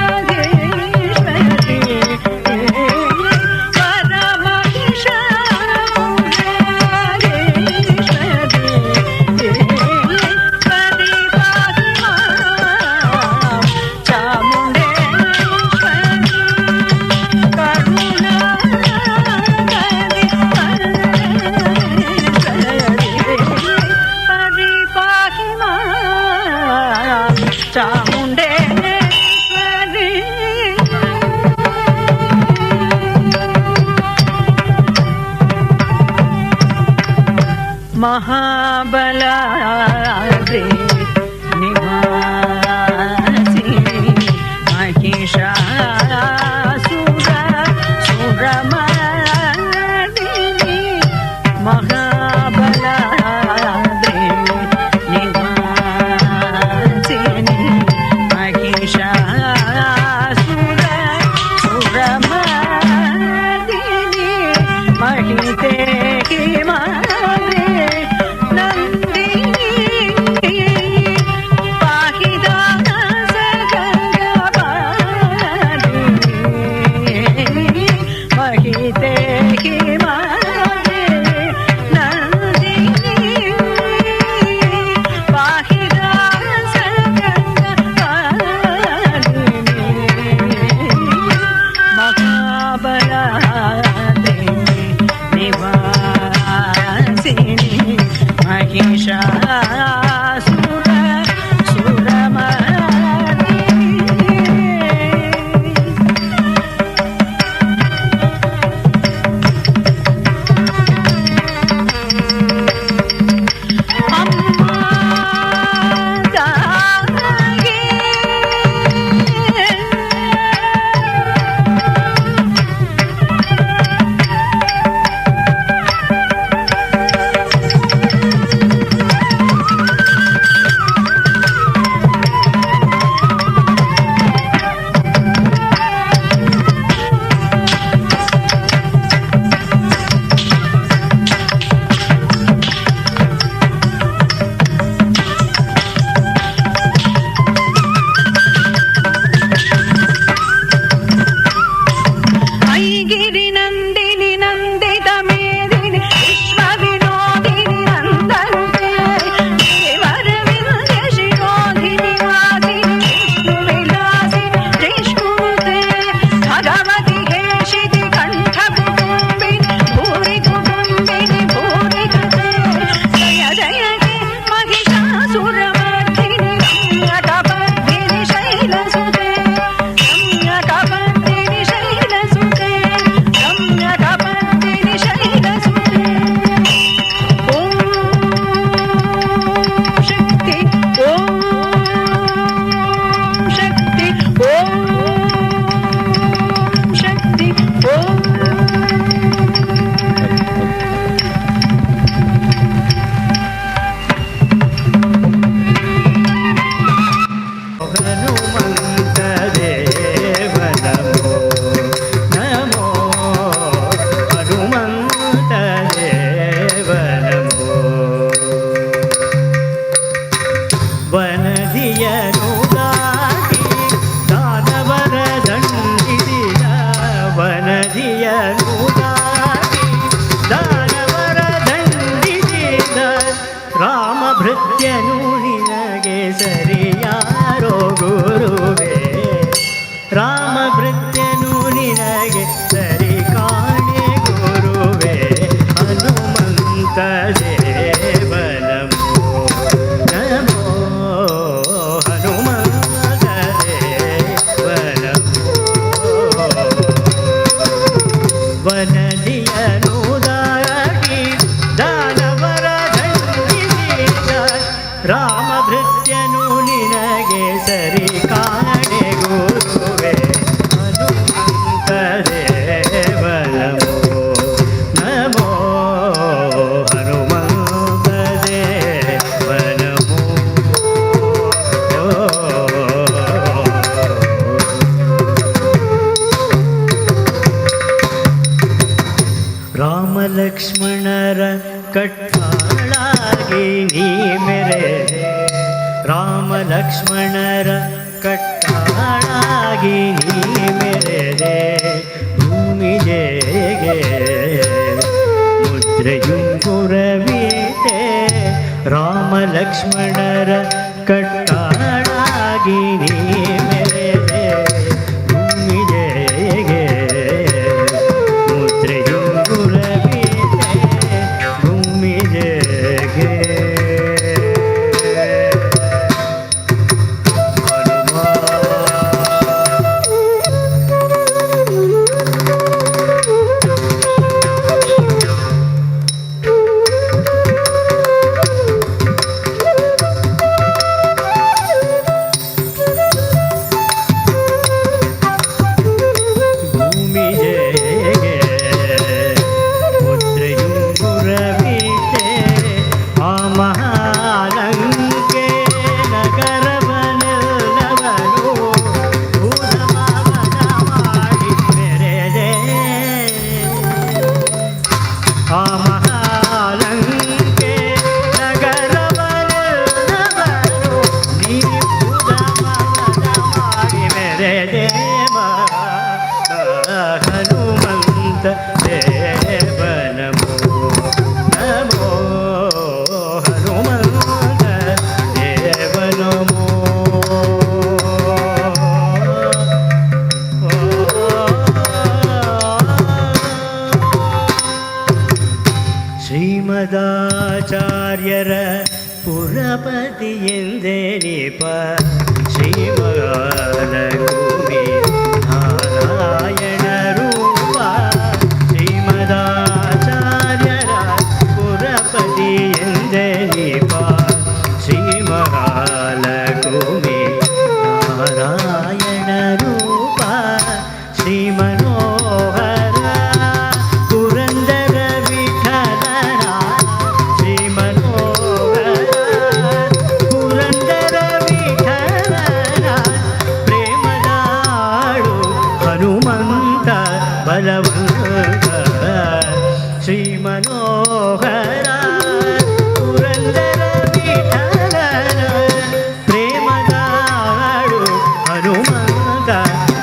ಪರಮಹಿಷಾಪುರಾಧೀಶ್ವರಿ ಪರಮಹಿಷಾಪುರಾಧೀಶ್ವರಿ ಚಾಮುಂಡೇಶ್ವರಿ ಮಹಾಬಲಾದ್ರಿ ನಿವಾಸಿನಿ ಮಹಿಷಾಸುರ ಸುರಮರ್ದಿನಿ ಮಹಾಬಲಾದ್ರಿ ನಿವಾಸಿನಿ ಮಹಿಷಾಸುರ ಸುರಮರ್ದಿನಿ ಮಹಿತೆ ಹಿಮಾದ್ರಿ ನಂದಿನಿ ಪಾಹಿದಾನ ಸಗಂಗಪಾದಿನಿ ಮಹಿತೆ ಹಿಮಾದ್ರಿ ನಂದಿನಿ ಪಾಹಿದಾನ ಸಗಂಗಪಾದಿನಿ ಮಹಾಬಲಾದ್ರಿ ನಿವಾಸಿನಿ ಮಹಿಷಾಸುರ ಸುರಮರ್ದಿನಿ ಅಮ್ಮ ತಾಯಿ ಐಗಿರಿ ನಂದಿನಿ ನಂದಿತ ಮೇದಿನಿ ವಿಶ್ವ ವಿನೋದಿನಿ ನಂದನುತೆ ದೇವರ ವಿಂಧ್ಯ ಶಿರೋಧಿನಿ ವಾಸಿನಿ ವಿಷ್ಣು ವಿಲಾಸಿನಿ ಜಿಷ್ಣುತೆ ಭಗವತಿ ಹೇಷಿತಿ ಕಂಠ ಕುಟುಂಬಿನಿ ಭೂರಿ ಕುಟುಂಬಿನಿ ಭೂರಿ ಕೃತೆ ಜಯ ಜಯ ಹೇ ಮಹಿಷಾಸುರಮರ್ದಿನಿ ರಮ್ಯಕಪರ್ದಿನಿ ಶೈಲಸುತೆ ರಮ್ಯಕಪರ್ದಿನಿ ಶೈಲಸುತೆ ರಮ್ಯಕಪರ್ದಿನಿ ಶೈಲಸುತೆ ಓಂ ಶಕ್ತಿ ಓಂ ಶಕ್ತಿ ಓಂ ಶಕ್ತಿ ಓಂ ಹನುಮಂತ ದೇವ ನಮೋ ನಮೋ ಹನುಮಂತ ದೇವ ನಮೋ ವನದಿಯನು ದಾಟಿ ದಾನವರ ದಂಡಿಸಿದ ವನದಿಯನು ದಾಟಿ ದಾನವರ ದಂಡಿಸಿದ ರಾಮ ಭೃತ್ಯನು ನಿನಗೆ ಸರಿಯಾರೋ ಗುರುವೇ ರಾಮ ಭೃತ್ಯನು ನಿನಗೆ ಸರಿ ಕಾಣೆ ಗುರುವೇ ಹನುಮಂತ ದೇವ ನಮೋ ನಮೋ ಹನುಮಂತ ದೇವ ನಮೋ ವನದಿಯನು ದಾಟಿ ದಾನವರ ದಂಡಿಸಿದ ರಾಮ ಭೃತ್ಯನು ನಿನಗೆ ಸರಿ ಕಾಣೆ ಗುರುವೇ ಹನುಮಂತ ದೇವ ನಮೋ ನಮೋ ಹನುಮಂತ ದೇವ ನಮೋ ರಾಮ ಲಕ್ಷ್ಮಣರ ಕಟ್ಟಾಳಾಗಿ ನೀ ಮೆರೆದೆ ರಾಮ ಲಕ್ಷ್ಮಣರ ಕಟ್ಟಾಳಾಗಿ ನೀ ಮೆರೆದೆ ಭೂಮಿ ಜೇಗೆ ಮುದ್ರೆಯುಂಗುರವೀತೆ ರಾಮ ಲಕ್ಷ್ಮಣರ ಕಟ್ಟಾಳಾಗಿ ನೀ ಮೆರೆದೆ ಭೂಮಿ ಜೇಗೆ ಮುದ್ರೆಯುಂಗುರವೀತೆ ಭೂಮಿ ಜೇಗೆ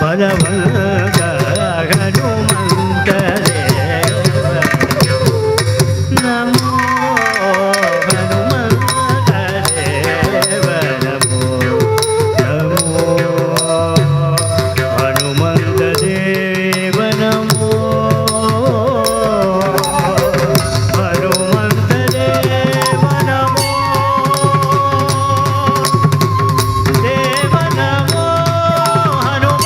ಬಲವಂತ ಹನುಮಂತ ದೇವ ನಮೋ ಹನುಮಂತ ದೇವ ನಮೋ ನಮೋ ಹನುಮಂತ ದೇವ ನಮೋ ಹನುಮಂತ ದೇವ ನಮೋ ದೇವ ನಮೋ ಹನುಮ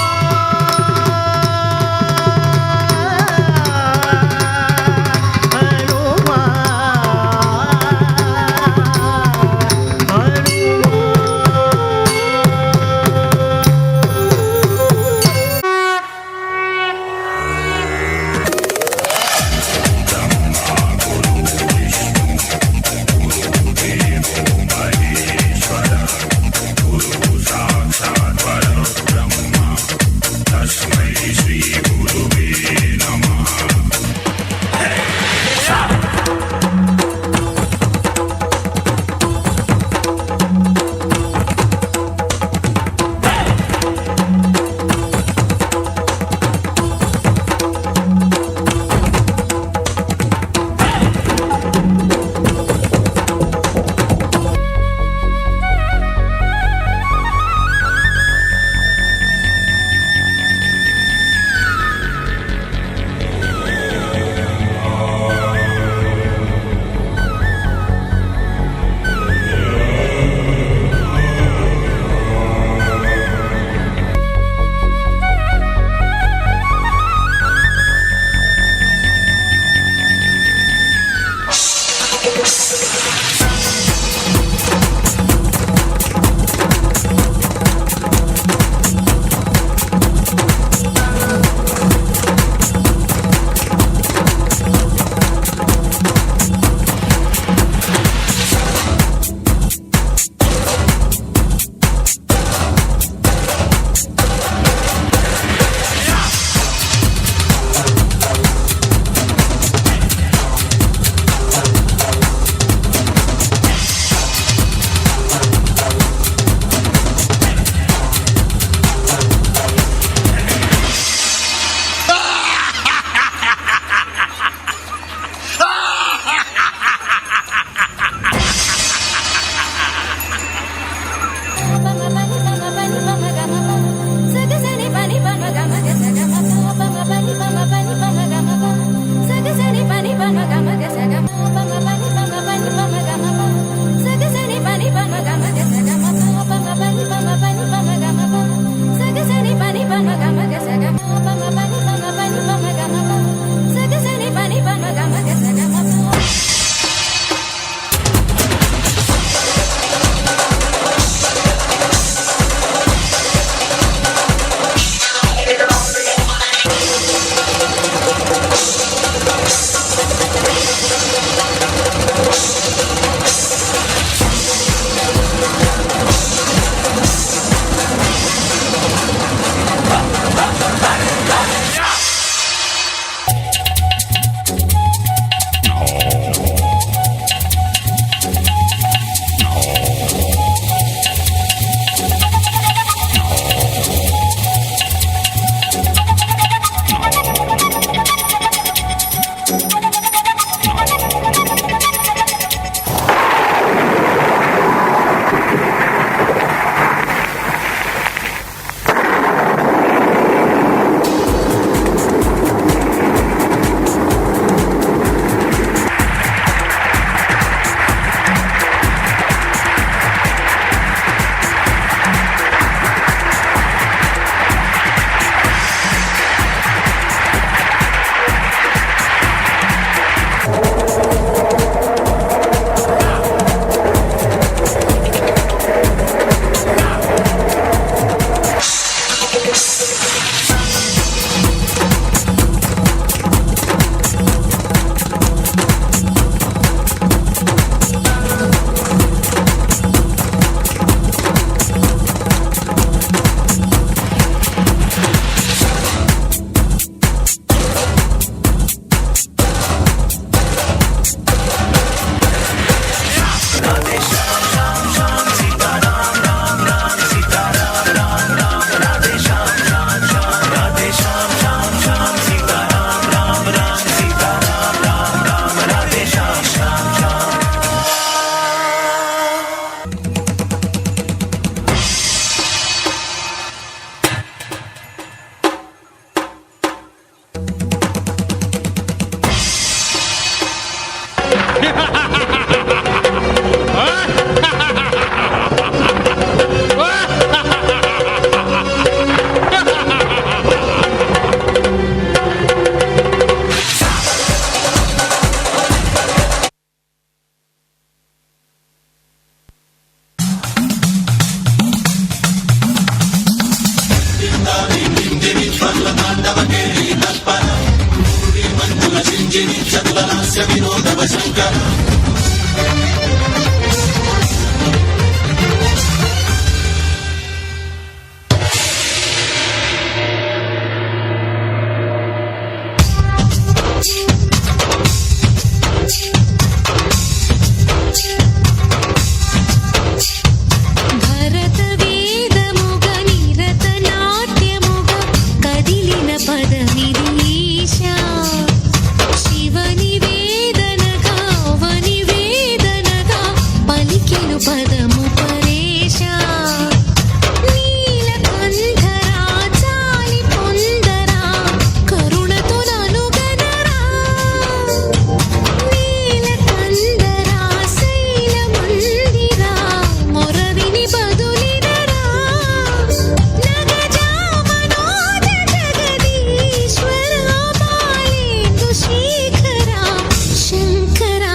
భరత వేదముగ నిరత నాట్యముగ కదిలిన పదమిది ఈశా శివని వేదనగా అవని వేదనగా పలికెను పదము పరేశా నీలకంఠరా చాలి పొందరా కరుణతో ననుగనరా నీలకంఠరా శైలమందిరా మొరవిని బదులినరా నగజామనోజ జగదీశ్వరా బాలేందు శేఖరా శంకరా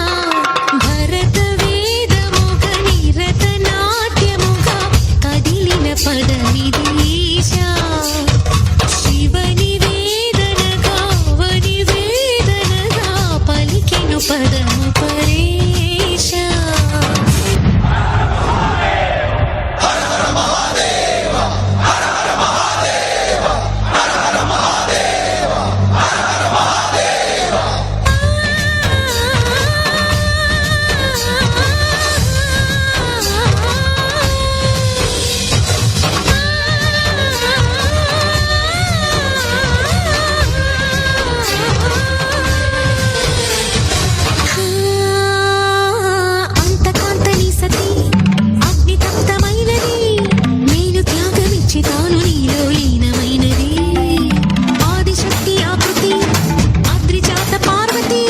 భరత వేదముగ నిరత నాట్యముగ కదిలిన పదమిది ఈశా శివని వేదనగా అవని వేదనగా పలికెను పదము పరేశా అంతకాంతని సతి అగ్ని తప్తమైనది నేను త్యాగమిచ్చి తాను నీలో లీనమైనది ఆదిశక్తి ఆకృతి అద్రిజాత పార్వతి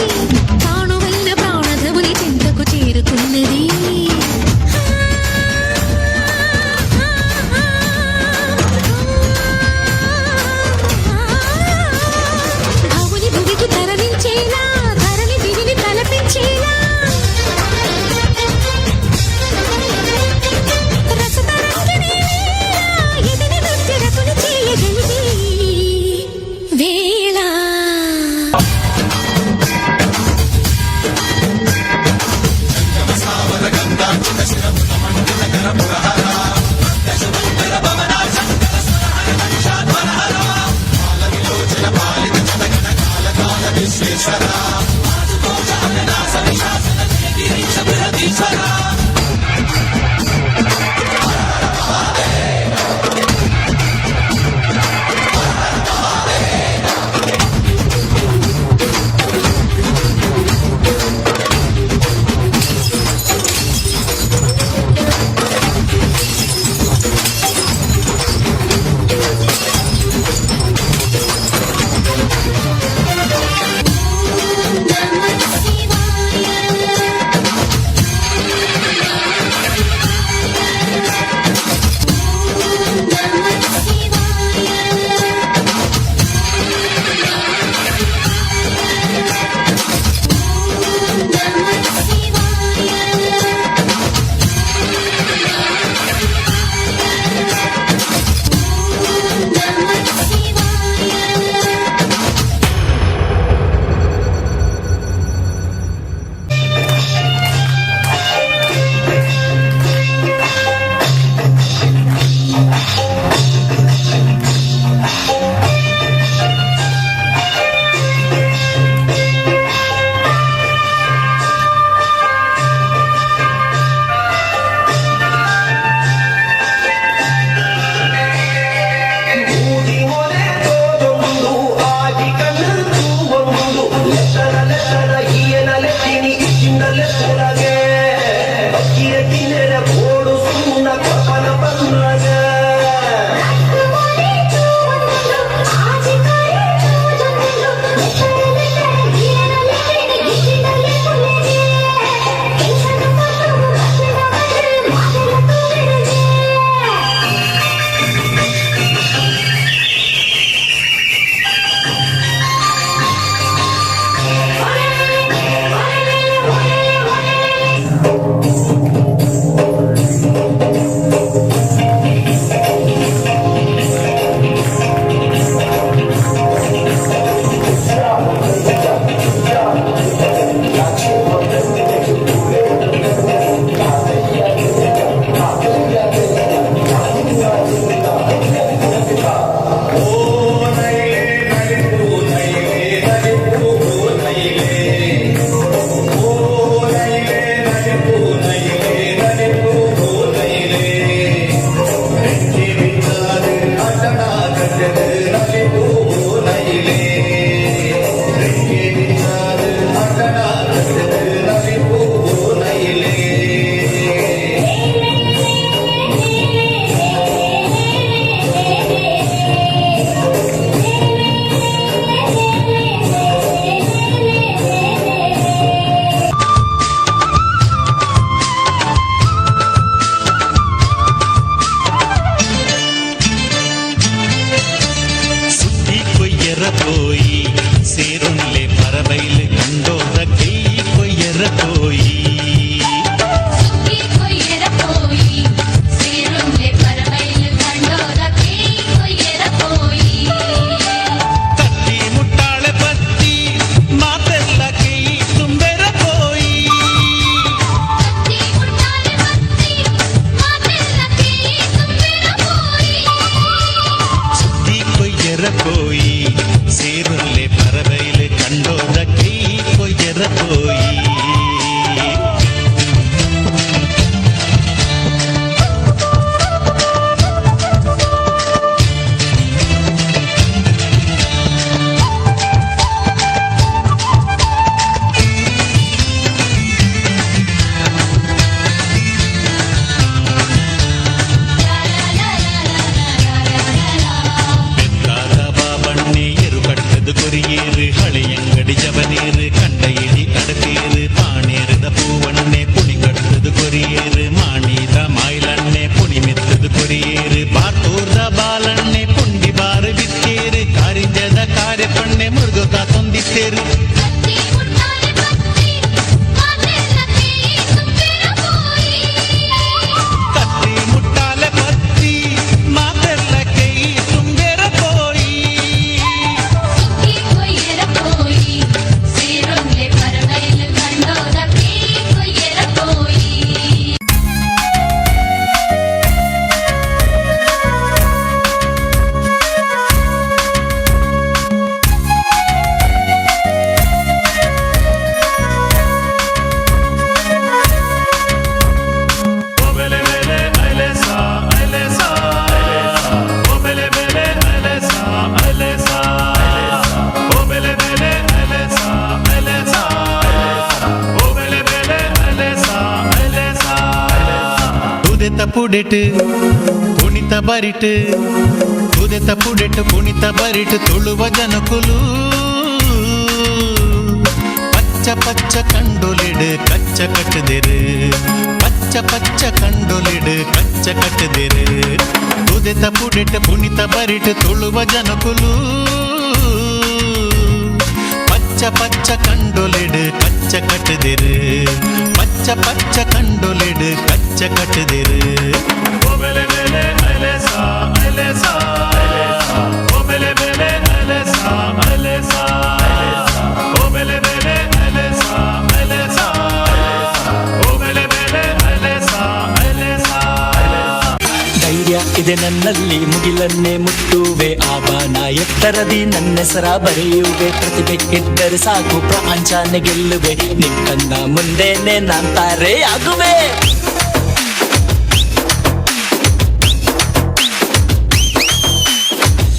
తానువైన ప్రాణధముని చింతకు చేరుకున్నది భవుని భువికి తరలించేలా ధరణి దివిని తలపించేలా రసతరంగిణి వీణ ఎదిని నృత్యరతుని చేయగలిగి వేళ പോയി സീറുല്ലെ പറവയില് കണ്ടോരക്കൈ കൊയ്യറ പോയി കൊരിയേറ് ഹളിയങ്കടി ജവനേറ് കണ്ടയിടി അടുത്തേറ് പാണേറുത പൂവണ്ണെ പുണികടുത്തത് കൊരിയേറ് മാണീത മായിലണ്ണെ പുണിമെത്തത് കൊരിയേറ് പാർത്തൂർത ബാലണ്ണെ പുണ്ടി ബാറ് വിത്തേറ് കാരിഞ്ചത കാര്യപ്പണ്ണെ മൃഗത തൊന്തിത്തേറ് పుడెట్ పుణిత బరిట్ ఉదెత పుడెట్ పుణిత బరిట్ ತುಳುವ ಜನಕುಲು ಪಚ್ಚ ಪಚ್ಚ ಕಂಡೊಲಿಡ್ ಕಚ್ಚ ಕಟ್ಟದಿರು ಪಚ್ಚ ಪಚ್ಚ ಕಂಡೊಲಿಡ್ ಕಚ್ಚ ಕಟ್ಟದಿರು ಉದೆತ ಪುಡೆಟ್ ಪುಣಿತ ಬರಿಟ್ ತುಳುವ ಜನಕುಲು ಪಚ್ಚ ಪಚ್ಚ ಕಂಡೊಲಿಡ್ ಕಚ್ಚ ಕಟ್ಟದಿರು ಪಚ್ಚ ಪಚ್ಚ ಕಂಡೊಲಿಡ್ ಕಚ್ಚ ಕಟ್ಟದಿರು ಓಬೆಲೆ ಬೆಲೆ ಅಲೆಸಾ ಅಲೆಸಾ ಓಬೆಲೆ ಬೆಲೆ ಅಲೆಸಾ ಅಲೆಸಾ ಓಬೆಲೆ ಬೆಲೆ ಅಲೆಸಾ ಅಲೆಸಾ ಓಬೆಲೆ ಬೆಲೆ ಅಲೆಸಾ ಅಲೆಸಾ ಧೈರ್ಯ ಇದೆ ನನ್ನಲ್ಲಿ ಮುಗಿಲನ್ನೇ ಮುಟ್ಟುವೆ ಆಬಾನ ಎತ್ತರದಿ ನನ್ನೆಸರ ಬರೆಯುವೆ ಪ್ರತಿಭೆ ಇದ್ದರೆ ಸಾಕು ಪ್ರಪಂಚನೆ ಗೆಲ್ಲುವೆ ನಿನ್ನ ಮುಂದೆನೆ ನಾನ್ ತಾರೆ ಆಗುವೆ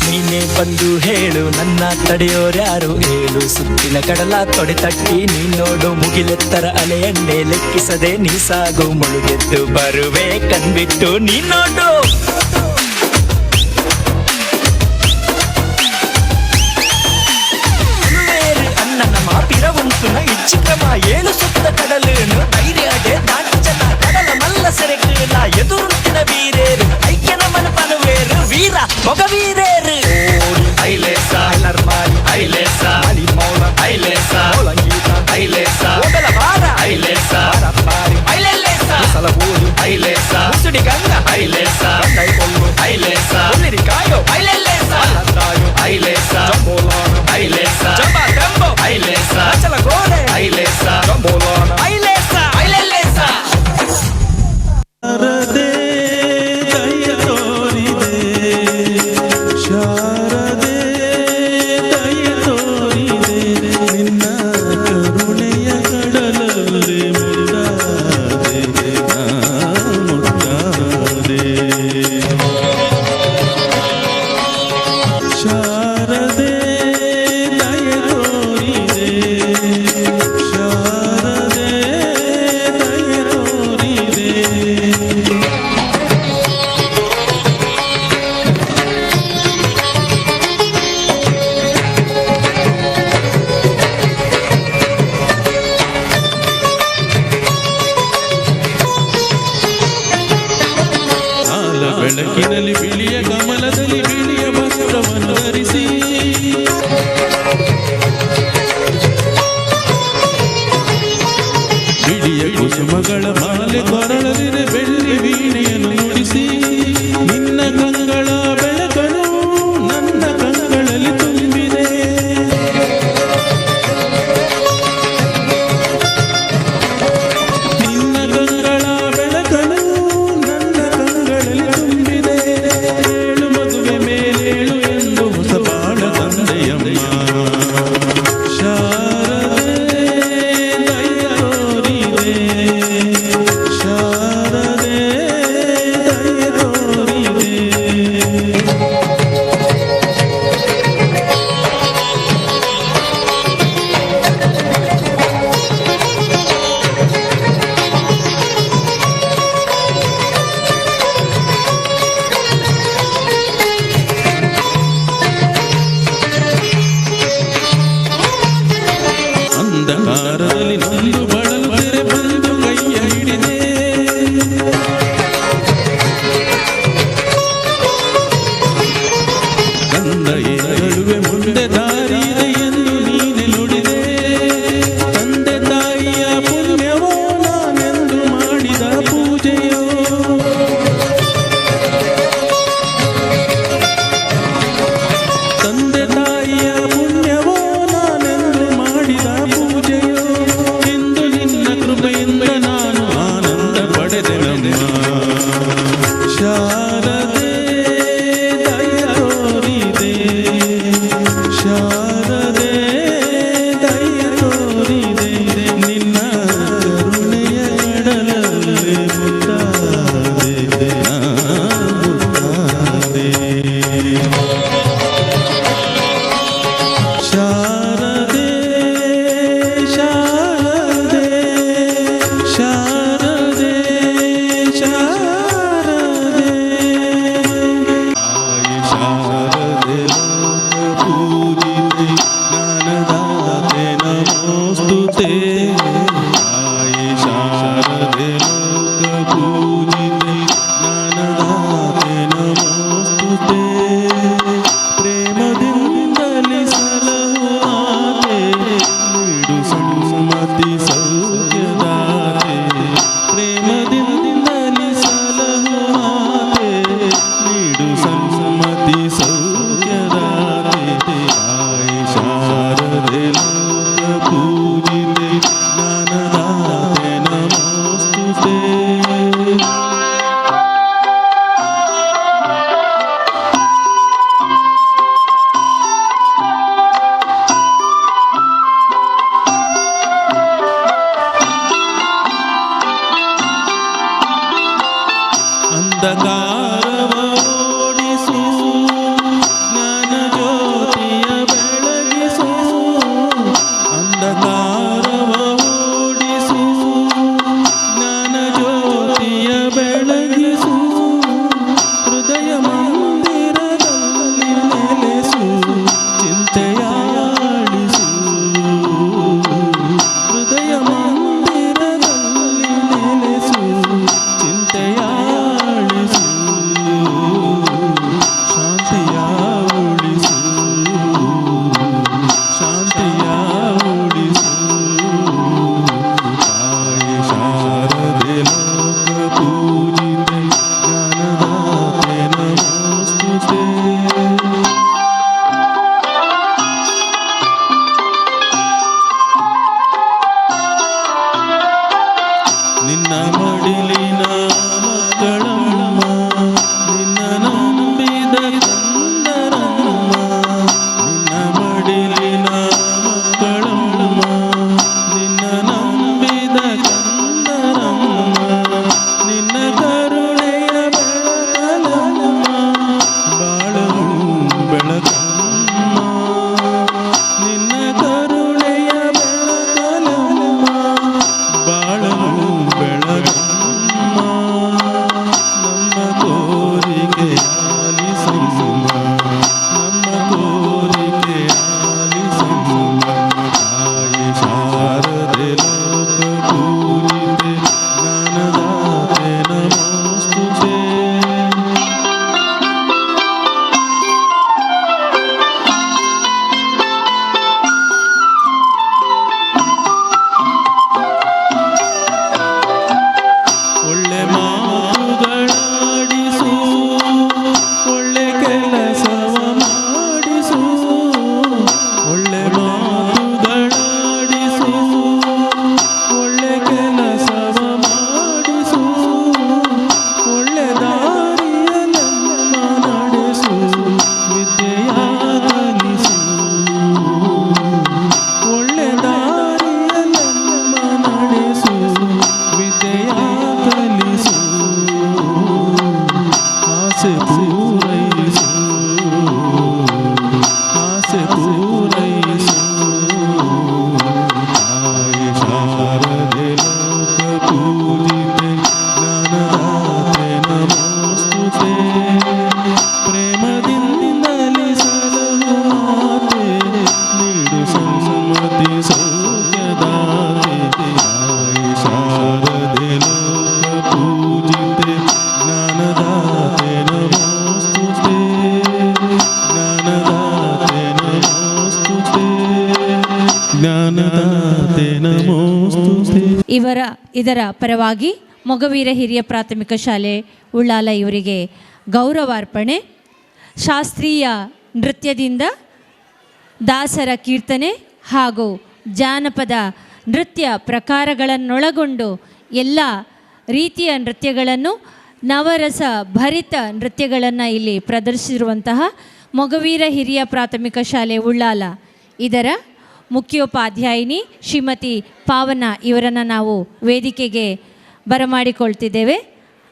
ನೀನೇ ಬಂದು ಹೇಳು ನನ್ನ ತಡೆಯೋರ್ಯಾರು ಹೇಳು ಸುತ್ತಿನ ಕಡಲ ತೊಡೆ ತಟ್ಟಿ ನೀ ನೋಡು ಮುಗಿಲೆತ್ತರ ಅಲೆಯನ್ನೇ ಲೆಕ್ಕಿಸದೆ ನೀ ಸಾಗು ಮುಳುಗೆದ್ದು ಬರುವೆ ಕಣ್ಬಿಟ್ಟು ನೀ ನೋಡು ಅಣ್ಣನ ಮಾತಿರ ಉಂಟುನ ಇಚ್ಚಿಕ್ರಮ ಏಳು ಸುತ್ತ ಕಡಲೇನು ಧೈರ್ಯಗೆ ದಾಂಚನ ಕಡಲ ಮಲ್ಲ ಸೆರೆಗಿಲ್ಲ ಎದುರುಂಟಿನ ವೀರೇರು ಐಕ್ಯನ ಮನಪನುವೇರು ವೀರ ಮೊಗವೀರೇರು ಐಲೇಸ ನರ್ಮಾಲಿ ಐಲೇಸ ಅಲಿ ಮೌಲ ಐಲೇಸ ಒಳಂಗೀತ ಐಲೇಸ ಒಗಲ ಬಾರ ಐಲೇಸ ರಪ್ಪಾರಿ ಐಲೇಸ ಸಲಬೂರು ಐಲೇಸ ಮುಸುಡಿ ಗಂಗ ಐಲೇಸ ಕೈಕೊಳ್ಳು ಐಲೇಸ ಉಲ್ಲಿರಿ ಕಾಯೋ ಐಲೇಸ ಅಲ್ಲಂದಾಯೋ ಐಲೇಸ ಜಂಬೋಲಾನ ಐಲೇಸ ಜಂಬ ಗಂಬೋ ಐಲೇಸ ಅಚಲ ಗೋಡೆ ಐಲೇಸ ಜಂಬೋಲಾನ ಐಲೇಸ ಐಲೇಸ ಶಾರದೆ ದಯ ತೋರಿದೆ ಶಾರದೆ ದಯ ತೋರಿದೆ ನಿನ್ನ ಕರುಣೆಯ ಕಡಲಲ್ಲಿ ಮುದ್ದಾದೆ ಮುದ್ದಾದೆ ಶಾರದೆ ದಯ ತೋರಿದೆ ಶಾರದೆ ದಯ ತೋರಿದೆ ಬೆಳಕಿನಲ್ಲಿ ಬಿಳಿಯ ಕಮಲದಲ್ಲಿ ಬಿಳಿಯ ವಸ್ತ್ರವನ್ನು ಧರಿಸಿ ಬಿಳಿಯ ಕುಸುಮಗಳ ಮಾಲೆ ಕೊರಳದಿದೆ ಬೆಳ್ಳಿ ವೀಣೆಯನ್ನು ನುಡಿಸಿ ನಿನ್ನ ಕಂಗಳ ಬೆಳಕನು ನನ್ನ ಕಂಗಳಲ್ಲಿ ತುಂಬಿದೆ ನಿನ್ನ ಕಂಗಳ ಬೆಳಕನು ನನ್ನ ಕಂಗಳಲ್ಲಿ ತುಂಬಿದೆ ಏಳು ಮದುವೆ ಮೇಲೇಳು ಎಂದು ಹೊಸ ಚಂದ ಏಳುವೆ ಮುಂದೆ ದಾರಿ ಇದೆ ಎಂದು ನೀನೆ ನುಡಿದೆ ತಂದೆ ತಾಯಿಯ ಪುಣ್ಯವೋ ನಾನೆಂದು ಮಾಡಿದ ಪೂಜೆಯೋ ತಂದೆ ತಾಯಿಯ ಪುಣ್ಯವೋ ನಾನೆಂದು ಮಾಡಿದ ಪೂಜೆಯೋ ಇಂದು ನಿನ್ನ ಕೃಪೆಯಿಂದ ನಾನು ಆನಂದ ಪಡೆದೆ ನಮ್ಮ ಶಾರದೆ ದಯ ತೋರಿದೆ ಶಾರದೆ ದಯ ತೋರಿದೆ ನಿನ್ನ ಕರುಣೆಯ ಎಡಲಲ್ಲಿ ಮುತ್ತಾದೆ ಮುತ್ತಾದೆ ಶಾರದೆ ಶಾರದೆ ಶಾರದೆ ಶಾರದೆ ಆಯಿ ಶಾರದೆ ಪೂಜಿತೆ ಜ್ಞಾನದಾತೆ ನಮೋಸ್ತುತೆ ಆಯಿ ಶಾರದೆ ಪೂಜಿತೆ ಜ್ಞಾನದಾತೆ ನಮೋಸ್ತುತೆ ಪ್ರೇಮದಿಂದಲಿ ಸಲಹಾತೆ ನೀಡು ಸಮ್ಮತಿ ಸೌಖ್ಯದಾತೆ ಪ್ರೇಮದಿಂದಲಿ ಸಲಹಾತೆ ನೀಡು ಸಮ್ಮತಿ ಸೌಖ್ಯದಾತೆ ಆಯಿ ಶಾರದೆ ಲೋಕ ಪೂಜಿತೆ ಜ್ಞಾನದಾತೆ ನಮೋಸ್ತುತೆ ಅಂಧಕಾರವ ಓಡಿಸು ಇದರ ಪರವಾಗಿ ಮೊಗವೀರ ಹಿರಿಯ ಪ್ರಾಥಮಿಕ ಶಾಲೆ ಉಳ್ಳಾಲ ಇವರಿಗೆ ಗೌರವಾರ್ಪಣೆ. ಶಾಸ್ತ್ರೀಯ ನೃತ್ಯದಿಂದ ದಾಸರ ಕೀರ್ತನೆ ಹಾಗೂ ಜಾನಪದ ನೃತ್ಯ ಪ್ರಕಾರಗಳನ್ನೊಳಗೊಂಡು ಎಲ್ಲ ರೀತಿಯ ನೃತ್ಯಗಳನ್ನು ನವರಸ ಭರಿತ ನೃತ್ಯಗಳನ್ನು ಇಲ್ಲಿ ಪ್ರದರ್ಶಿಸಿರುವಂತಹ ಮೊಗವೀರ ಹಿರಿಯ ಪ್ರಾಥಮಿಕ ಶಾಲೆ ಉಳ್ಳಾಲ ಇದರ ಮುಖ್ಯೋಪಾಧ್ಯಾಯಿನಿ ಶ್ರೀಮತಿ ಪಾವನ ಇವರನ್ನು ನಾವು ವೇದಿಕೆಗೆ ಬರಮಾಡಿಕೊಳ್ತಿದ್ದೇವೆ.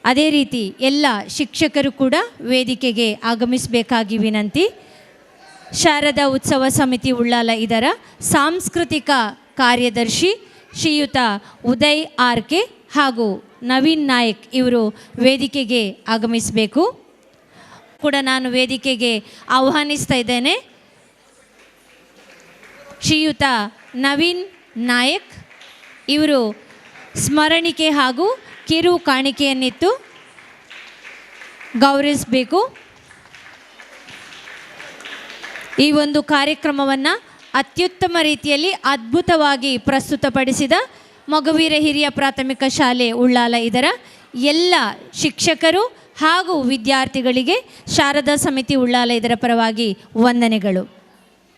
ಅದೇ ರೀತಿ ಎಲ್ಲ ಶಿಕ್ಷಕರು ಕೂಡ ವೇದಿಕೆಗೆ ಆಗಮಿಸಬೇಕಾಗಿ ವಿನಂತಿ. ಶಾರದಾ ಉತ್ಸವ ಸಮಿತಿ ಉಳ್ಳಾಲ ಇದರ ಸಾಂಸ್ಕೃತಿಕ ಕಾರ್ಯದರ್ಶಿ ಶ್ರೀಯುತ ಉದಯ್ ಆರ್ಕೆ ಹಾಗೂ ನವೀನ್ ನಾಯಕ್ ಇವರು ವೇದಿಕೆಗೆ ಆಗಮಿಸಬೇಕು ಕೂಡ ನಾನು ವೇದಿಕೆಗೆ ಆಹ್ವಾನಿಸ್ತಾ ಇದ್ದೇನೆ. ಶ್ರೀಯುತ ನವೀನ್ ನಾಯಕ್ ಇವರು ಸ್ಮರಣಿಕೆ ಹಾಗೂ ಕಿರು ಕಾಣಿಕೆಯನ್ನಿತ್ತು ಗೌರವಿಸಬೇಕು. ಈ ಒಂದು ಕಾರ್ಯಕ್ರಮವನ್ನು ಅತ್ಯುತ್ತಮ ರೀತಿಯಲ್ಲಿ ಅದ್ಭುತವಾಗಿ ಪ್ರಸ್ತುತಪಡಿಸಿದ ಮೊಗವೀರ ಹಿರಿಯ ಪ್ರಾಥಮಿಕ ಶಾಲೆ ಉಳ್ಳಾಲ ಇದರ ಎಲ್ಲ ಶಿಕ್ಷಕರು ಹಾಗೂ ವಿದ್ಯಾರ್ಥಿಗಳಿಗೆ ಶಾರದಾ ಸಮಿತಿ ಉಳ್ಳಾಲ ಇದರ ಪರವಾಗಿ ವಂದನೆಗಳು.